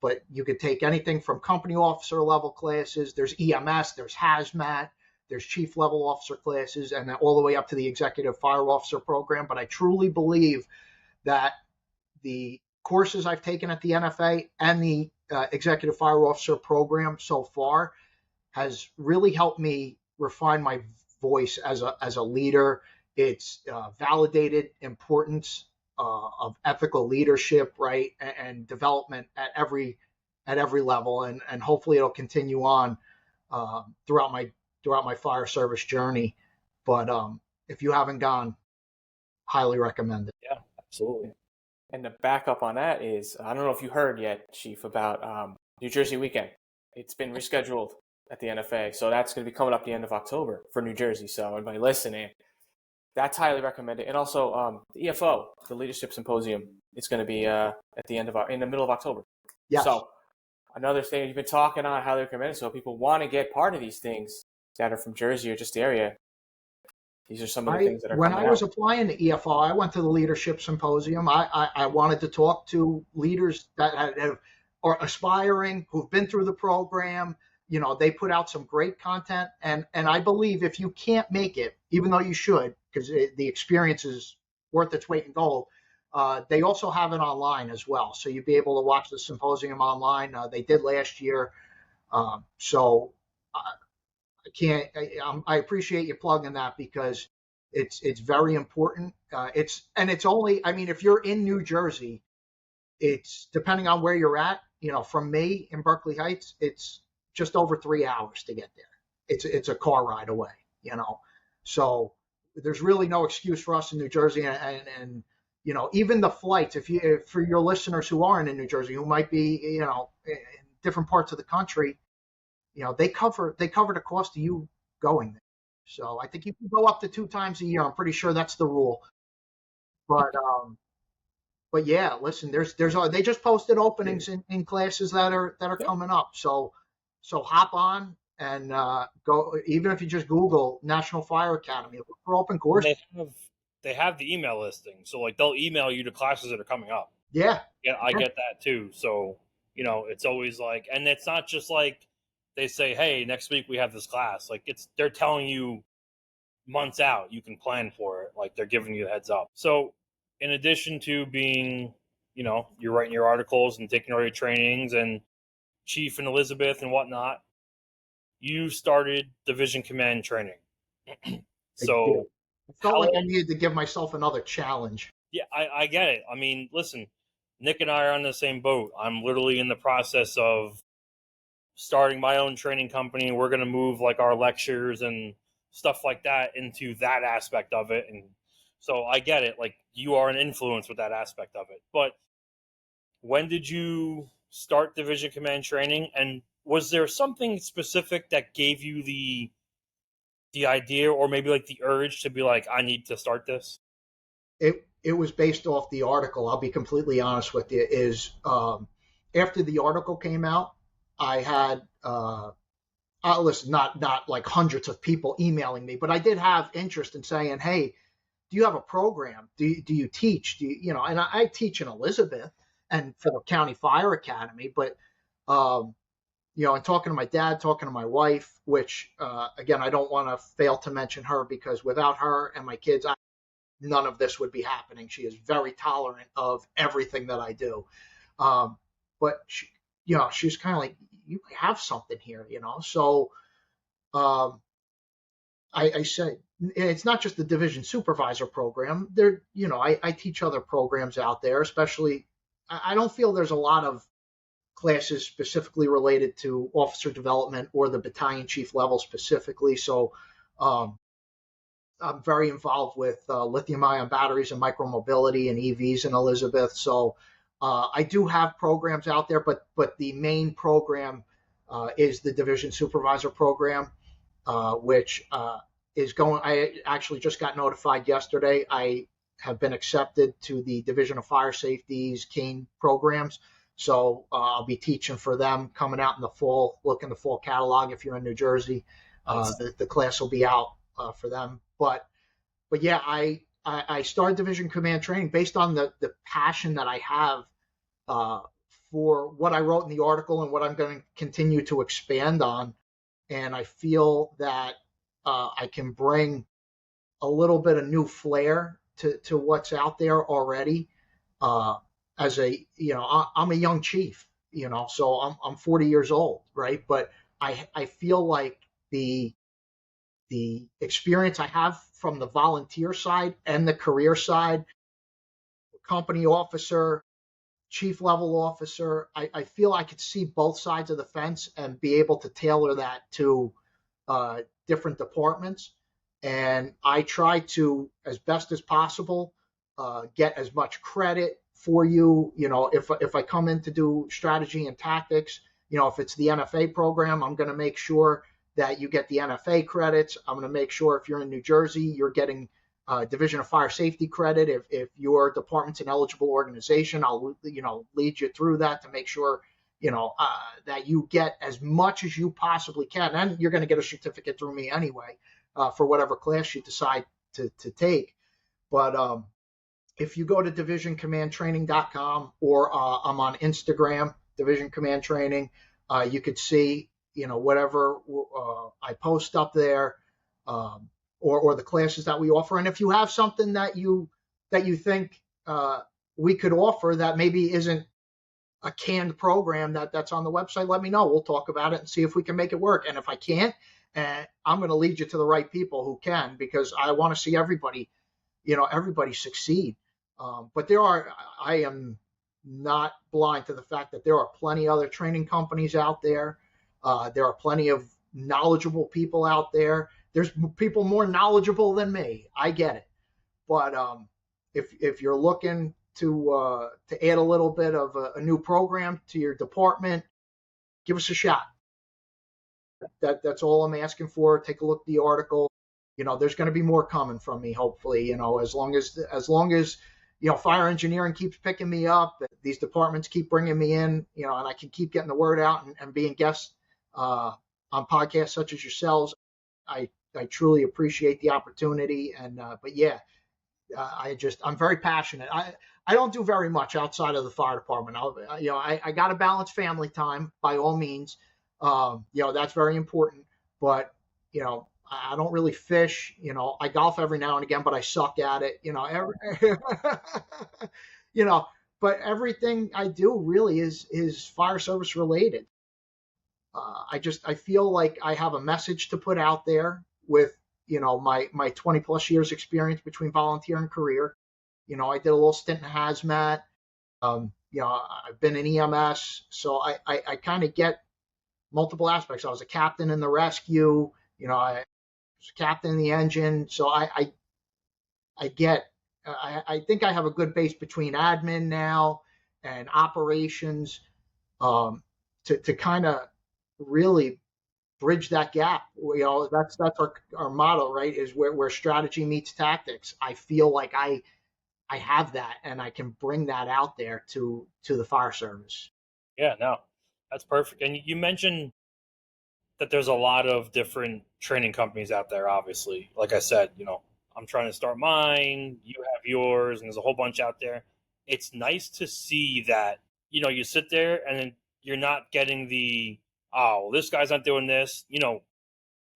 But you could take anything from company officer level classes. There's EMS, there's hazmat, there's chief level officer classes, and then all the way up to the executive fire officer program. But I truly believe that the courses I've taken at the NFA and the executive fire officer program so far has really helped me refine my voice as a leader. It's validated importance of ethical leadership, right, and development at every level, and hopefully it'll continue on throughout my fire service journey. But if you haven't gone, highly recommend it. Yeah, absolutely. And the backup on that is, I don't know if you heard yet, Chief, about New Jersey Weekend. It's been rescheduled at the NFA, so that's going to be coming up the end of October for New Jersey. So anybody listening, that's highly recommended. And also the EFO, the Leadership Symposium, it's going to be in the middle of October. Yes. So another thing you've been talking on, highly recommended. So if people want to get part of these things that are from Jersey or just the area, these are some of the things that are when coming I was out. applying to EFO, I went to the Leadership Symposium. I wanted to talk to leaders that are aspiring, who've been through the program. They put out some great content, and I believe if you can't make it, even though you should, because the experience is worth its weight in gold, they also have it online as well. So you'd be able to watch the symposium online. They did last year. So I appreciate you plugging that, because it's very important. It's only, if you're in New Jersey, it's depending on where you're at, from me in Berkeley Heights, it's just over 3 hours to get there. It's a car ride away, So there's really no excuse for us in New Jersey. And even the flights, if for your listeners who aren't in New Jersey, who might be, in different parts of the country, they cover the cost of you going there. So I think you can go up to 2 times a year. I'm pretty sure that's the rule. But yeah, listen, they just posted openings in classes that are coming up. So hop on and go. Even if you just Google National Fire Academy, look for open courses. They have the email listing, so like they'll email you the classes that are coming up. Yeah, I get that too. So it's always like, and it's not just like they say, hey, next week we have this class. Like they're telling you months out, you can plan for it. Like they're giving you a heads up. So in addition to being, you're writing your articles and taking all your trainings and Chief and Elizabeth and whatnot, you started Division Command training. So I felt like I needed to give myself another challenge. Yeah, I get it. I mean, listen, Nick and I are on the same boat. I'm literally in the process of starting my own training company. We're going to move like our lectures and stuff like that into that aspect of it. And so I get it. Like you are an influence with that aspect of it. But when did you start Division Command training? And was there something specific that gave you the idea or maybe like the urge to be like, I need to start this? It was based off the article. I'll be completely honest with you. Is after the article came out, I had listen, not like hundreds of people emailing me, but I did have interest in saying, hey, do you have a program? Do you teach? And I teach in Elizabeth and for the County Fire Academy, but and talking to my dad, talking to my wife, which again, I don't want to fail to mention her because without her and my kids, none of this would be happening. She is very tolerant of everything that I do. But she, she's kind of like, you have something here, So I said, it's not just the division supervisor program. There, I teach other programs out there, especially, I don't feel there's a lot of classes specifically related to officer development or the battalion chief level specifically. So, I'm very involved with lithium-ion batteries and micromobility and EVs in Elizabeth. So I do have programs out there, but the main program is the Division Supervisor Program, which is going. I actually just got notified yesterday. I have been accepted to the Division of Fire Safety's CANE programs. So I'll be teaching for them coming out in the fall. Look in the fall catalog if you're in New Jersey. The class will be out for them. But yeah, I started Division Command training based on the passion that I have for what I wrote in the article and what I'm going to continue to expand on. And I feel that I can bring a little bit of new flair to what's out there already. As I'm a young chief, so I'm 40 years old, right? But I feel like the experience I have from the volunteer side and the career side, company officer, chief level officer, I feel I could see both sides of the fence and be able to tailor that to different departments. And I try to, as best as possible, get as much credit for you. If I come in to do strategy and tactics, if it's the NFA program, I'm going to make sure that you get the NFA credits. I'm going to make sure if you're in New Jersey, you're getting Division of Fire Safety credit. If your department's an eligible organization, I'll lead you through that to make sure that you get as much as you possibly can. And you're going to get a certificate through me anyway for whatever class you decide to take. But if you go to divisioncommandtraining.com or I'm on Instagram, Division Command Training, you could see whatever I post up there, or the classes that we offer. And if you have something that you think we could offer that maybe isn't a canned program that's on the website, let me know. We'll talk about it and see if we can make it work. And if I can't, I'm going to lead you to the right people who can, because I want to see everybody succeed. But I am not blind to the fact that there are plenty of other training companies out there. There are plenty of knowledgeable people out there there's people more knowledgeable than me. I get it. But if you're looking to add a little bit of a new program to your department, give us a shot. That's all I'm asking for. Take a look at the article. There's going to be more coming from me, hopefully. As long as fire engineering keeps picking me up, these departments keep bringing me in, and I can keep getting the word out and being guests on podcasts such as yourselves. I truly appreciate the opportunity. But yeah, I'm very passionate. I don't do very much outside of the fire department. I got to balance family time by all means. That's very important. But I don't really fish. I golf every now and again, but I suck at it. But everything I do really is fire service related. I feel like I have a message to put out there with my 20 plus years experience between volunteer and career. I did a little stint in hazmat. I've been in EMS, so I kind of get multiple aspects. I was a captain in the rescue. I was a captain in the engine, so I get. I think I have a good base between admin now and operations to kind of really bridge that gap. That's our motto, right? Is where strategy meets tactics. I feel like I have that, and I can bring that out there to the fire service. Yeah, no, that's perfect. And you mentioned that there's a lot of different training companies out there. Obviously, like I said, I'm trying to start mine. You have yours, and there's a whole bunch out there. It's nice to see that you sit there and then you're not getting the this guy's not doing this.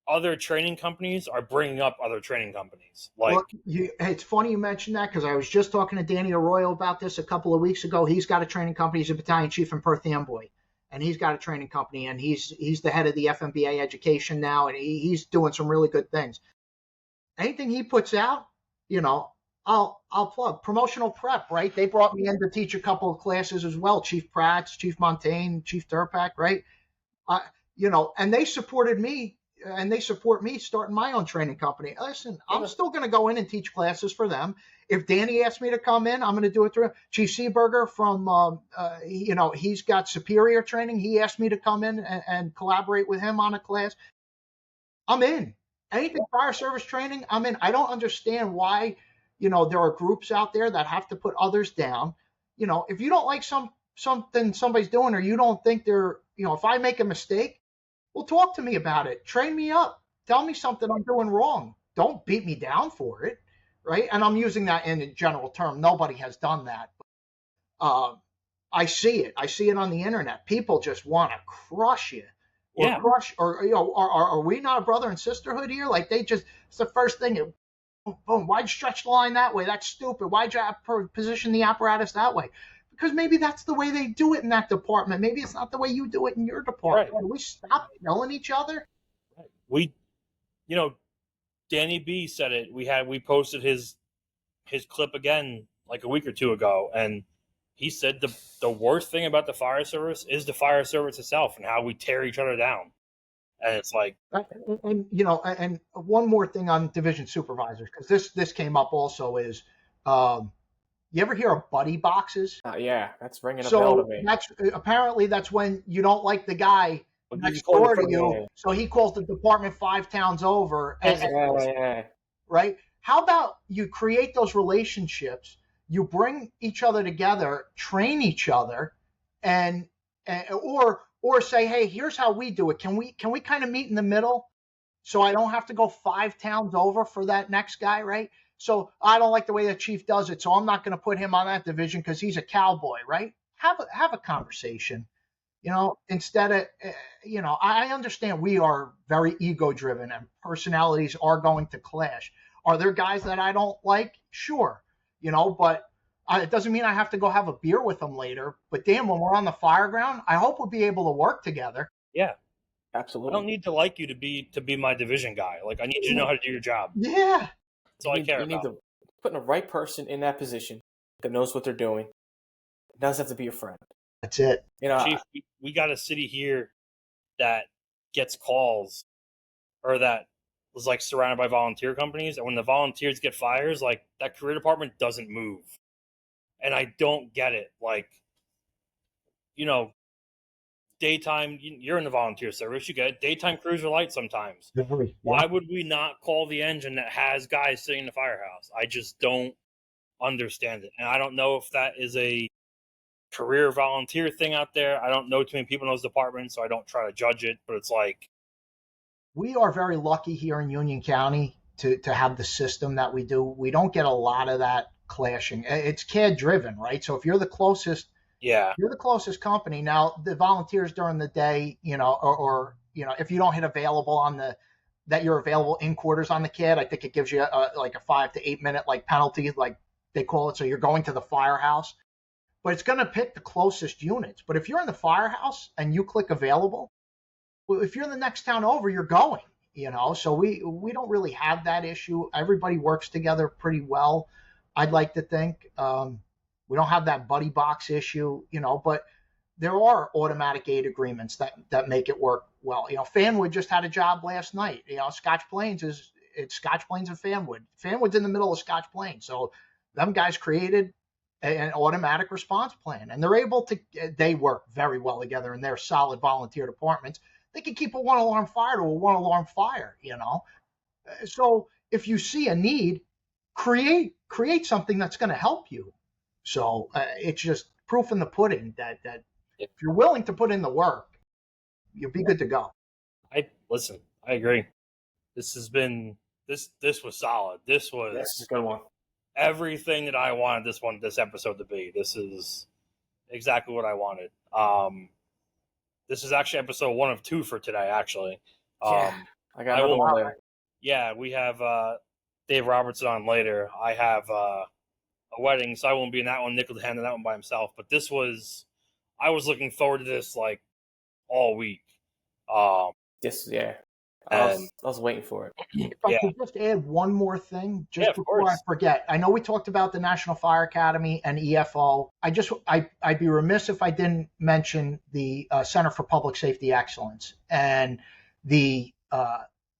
Other training companies are bringing up other training companies. It's funny you mentioned that because I was just talking to Danny Arroyo about this a couple of weeks ago. He's got a training company. He's a battalion chief in Perth Amboy, and he's got a training company, and he's the head of the FMBA education now, and he's doing some really good things. Anything he puts out, I'll plug. Promotional prep, right? They brought me in to teach a couple of classes as well. Chief Prats, Chief Montaigne, Chief Durpak, right? And they supported me, and they support me starting my own training company. Listen, I'm still going to go in and teach classes for them. If Danny asked me to come in, I'm going to do it through Chief Seeberger from, he's got Superior training. He asked me to come in and collaborate with him on a class. I'm in. Anything fire service training, I'm in. I don't understand why, there are groups out there that have to put others down. If you don't like something somebody's doing, or you don't think they're, if I make a mistake, well, talk to me about it. Train me up. Tell me something I'm doing wrong. Don't beat me down for it, right? And I'm using that in a general term. Nobody has done that. I see it. I see it on the internet. People just want to crush you. Or crush, or are we not a brother and sisterhood here? Like it's the first thing. Boom! Why'd you stretch the line that way? That's stupid. Why'd you position the apparatus that way? Because maybe that's the way they do it in that department. Maybe it's not the way you do it in your department. Right. Can we stop killing each other? We, Danny B said it. We posted his clip again like a week or two ago, and he said the worst thing about the fire service is the fire service itself and how we tear each other down. And it's like, and one more thing on division supervisors, because this came up also is, you ever hear of buddy boxes? Yeah, that's ringing a bell to me. Apparently that's when you don't like the guy next door to you, so he calls the department 5 towns over. Right? How about you create those relationships? You bring each other together, train each other, or say, hey, here's how we do it. Can we kind of meet in the middle, so I don't have to go 5 towns over for that next guy, right? So I don't like the way the chief does it, so I'm not going to put him on that division because he's a cowboy, right? Have a conversation, instead of, I understand we are very ego driven and personalities are going to clash. Are there guys that I don't like? Sure. But it doesn't mean I have to go have a beer with them later. But damn, when we're on the fire ground, I hope we'll be able to work together. Yeah, absolutely. I don't need to like you to be my division guy. Like, I need you to know how to do your job. Yeah, that's all I care about. You need to put the right person in that position that knows what they're doing. It doesn't have to be a friend. That's it. Chief, we got a city here that gets calls, or that was like surrounded by volunteer companies, and when the volunteers get fires, like that career department doesn't move, and I don't get it. Like, you know, daytime, you're in the volunteer service, you get daytime crews are light sometimes. Why would we not call the engine that has guys sitting in the firehouse? I just don't understand it, and I don't know if that is a career volunteer thing out there. I don't know too many people in those departments, so I don't try to judge it, but it's like, we are very lucky here in Union County to have the system that we do. We don't get a lot of that clashing. It's CAD driven, right? So if you're the closest, you're the closest company. Now the volunteers during the day, or if you don't hit available on that you're available in quarters on the CAD, I think it gives you like a 5 to 8 minute like penalty, like they call it. So you're going to the firehouse, but it's going to pick the closest units. But if you're in the firehouse and you click available, well, if you're in the next town over, you're going, so we don't really have that issue. Everybody works together pretty well, I'd like to think. We don't have that buddy box issue, but there are automatic aid agreements that make it work well. Fanwood just had a job last night. Scotch Plains it's Scotch Plains and Fanwood. Fanwood's in the middle of Scotch Plains. So them guys created an automatic response plan, and they work very well together, and they're solid volunteer departments. They can keep a one alarm fire to a one alarm fire, So if you see a need, create something that's going to help you. So it's just proof in the pudding that if you're willing to put in the work, you'll be good to go. I agree. This has been this was solid. This was a good one. Everything that I wanted this episode to be. This is exactly what I wanted. This is actually episode 1 of 2 for today, actually. I got another one later. Yeah, we have Dave Robertson on later. I have a wedding, so I won't be in that one. Nick will handle that one by himself. But I was looking forward to this like all week. I was waiting for it. If I could just add one more thing, before I forget. I know we talked about the National Fire Academy and EFO. I'd be remiss if I didn't mention the Center for Public Safety Excellence and the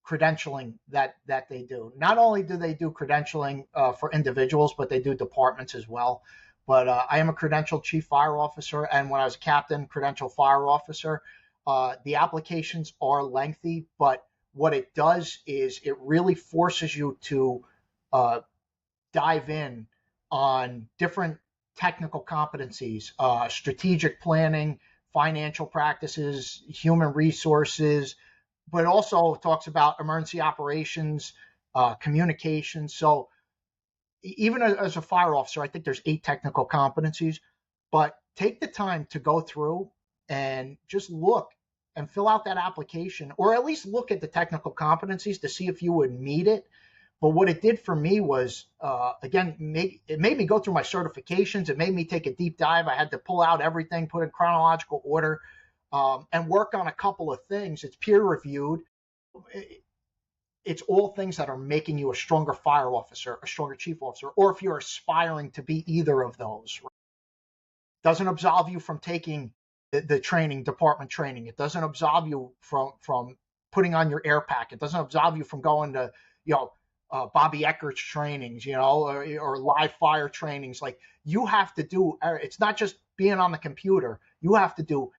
credentialing that they do. Not only do they do credentialing for individuals, but they do departments as well. But I am a credentialed chief fire officer, and when I was a captain, credentialed fire officer, the applications are lengthy, but what it does is it really forces you to dive in on different technical competencies, strategic planning, financial practices, human resources, but it also talks about emergency operations, communication. So even as a fire officer, I think there's 8 technical competencies, but take the time to go through and just look and fill out that application, or at least look at the technical competencies to see if you would meet it. But what it did for me was, it made me go through my certifications. It made me take a deep dive. I had to pull out everything, put in chronological order, and work on a couple of things. It's peer reviewed. It's all things that are making you a stronger fire officer, a stronger chief officer, or if you're aspiring to be either of those. Doesn't absolve you from taking the training, department training. It doesn't absolve you from putting on your air pack. It doesn't absolve you from going to, Bobby Eckert's trainings, or live fire trainings. Like, you have to do, it's not just being on the computer. You have to do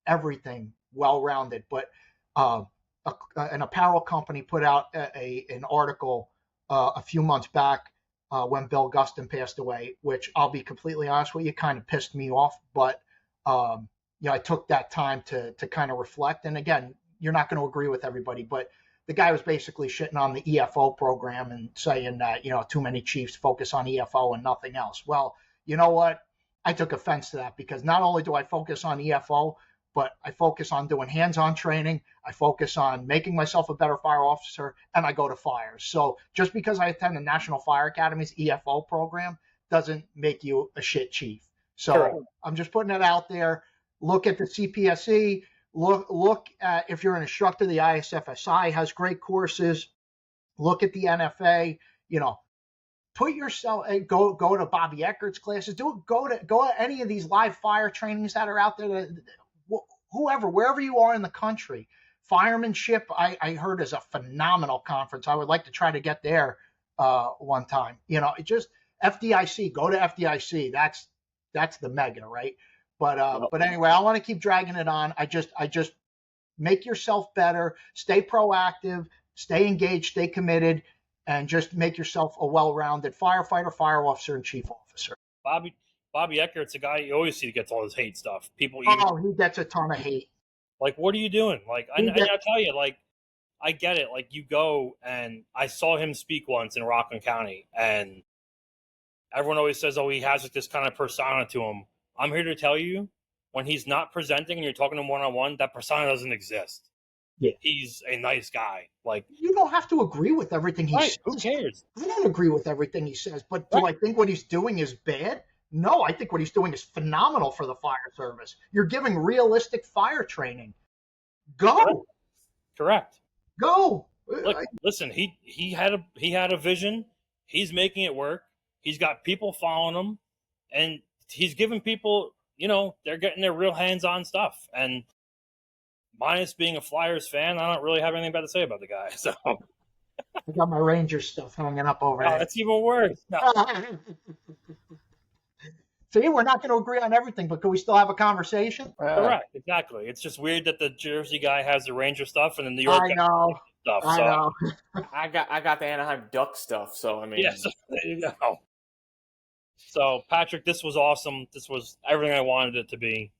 everything well-rounded. But an apparel company put out an article a few months back when Bill Gustin passed away, which, I'll be completely honest with you, kind of pissed me off. But I took that time to kind of reflect. And again, you're not going to agree with everybody, but the guy was basically shitting on the EFO program and saying that, too many chiefs focus on EFO and nothing else. Well, you know what? I took offense to that, because not only do I focus on EFO, but I focus on doing hands-on training. I focus on making myself a better fire officer, and I go to fires. So just because I attend the National Fire Academy's EFO program doesn't make you a shit chief. So Correct. I'm just putting it out there. Look at the CPSE. Look at, if you're an instructor, the ISFSI has great courses. Look at the NFA. Put yourself, go to Bobby Eckert's classes. Go to any of these live fire trainings that are out there. Wherever you are in the country, Firemanship, I heard, is a phenomenal conference. I would like to try to get there one time. You know, it just FDIC. Go to FDIC. That's the mega, right? But anyway, I want to keep dragging it on. I just make yourself better. Stay proactive. Stay engaged. Stay committed. And just make yourself a well-rounded firefighter, fire officer, and chief officer. Bobby Eckert's a guy you always see that gets all this hate stuff. People, he gets a ton of hate. Like, what are you doing? Like, I tell you, like, I get it. Like, you go, and I saw him speak once in Rockland County, and everyone always says, oh, he has like, this kind of persona to him. I'm here to tell you, when he's not presenting and you're talking to him one-on-one, that persona doesn't exist. Yeah. He's a nice guy. Like, you don't have to agree with everything he says. Who cares? I don't agree with everything he says, but do I think what he's doing is bad? No, I think what he's doing is phenomenal for the fire service. You're giving realistic fire training. Go. Correct. Go. Look, listen, he had a vision. He's making it work. He's got people following him, and he's giving people, you know, they're getting their real hands-on stuff. And minus being a Flyers fan, I don't really have anything bad to say about the guy. So I got my Rangers stuff hanging up over there. That's even worse. No. See, we're not going to agree on everything, but can we still have a conversation? Correct, exactly. It's just weird that the Jersey guy has the Ranger stuff and the New York I know. stuff. I know. I got the Anaheim Duck stuff, so I mean, yes, there you go. So, Patrick, this was awesome. This was everything I wanted it to be.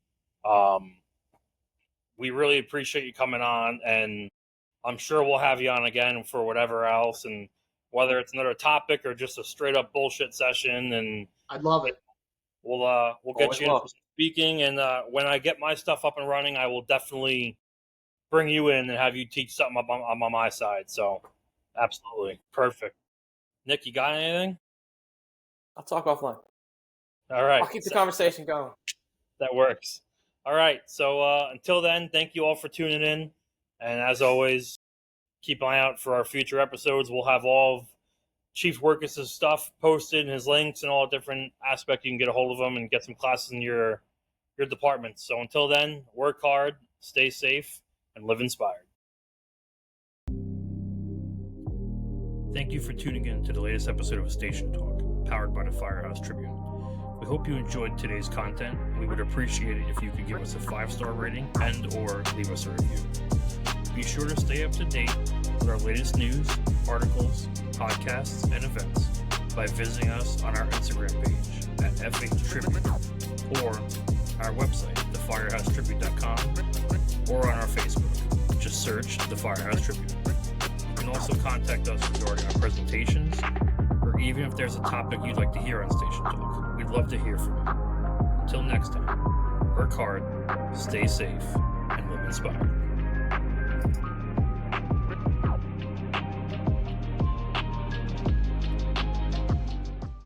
We really appreciate you coming on, and I'm sure we'll have you on again for whatever else, and whether it's another topic or just a straight up bullshit session. And I'd love it. We'll get you in for speaking, and when I get my stuff up and running, I will definitely bring you in and have you teach something up on my side. So, absolutely perfect. Nick, you got anything? I'll talk offline. All right, I'll keep the conversation going. That works. All right. So until then, thank you all for tuning in, and as always, keep an eye out for our future episodes. We'll have all of Chief Workus' stuff posted and his links and all different aspects. You can get a hold of them and get some classes in your department. So until then, work hard, stay safe, and live inspired. Thank you for tuning in to the latest episode of Station Talk, powered by the Firehouse Tribune. We hope you enjoyed today's content. We would appreciate it if you could give us a 5-star rating and or leave us a review. Be sure to stay up to date with our latest news, articles, podcasts, and events by visiting us on our Instagram page at FH Tribune or our website, thefirehousetribune.com, or on our Facebook. Just search The Firehouse Tribune. You can also contact us regarding our presentations, or even if there's a topic you'd like to hear on Station Talk. We'd love to hear from you. Until next time, work hard, stay safe, and live inspired.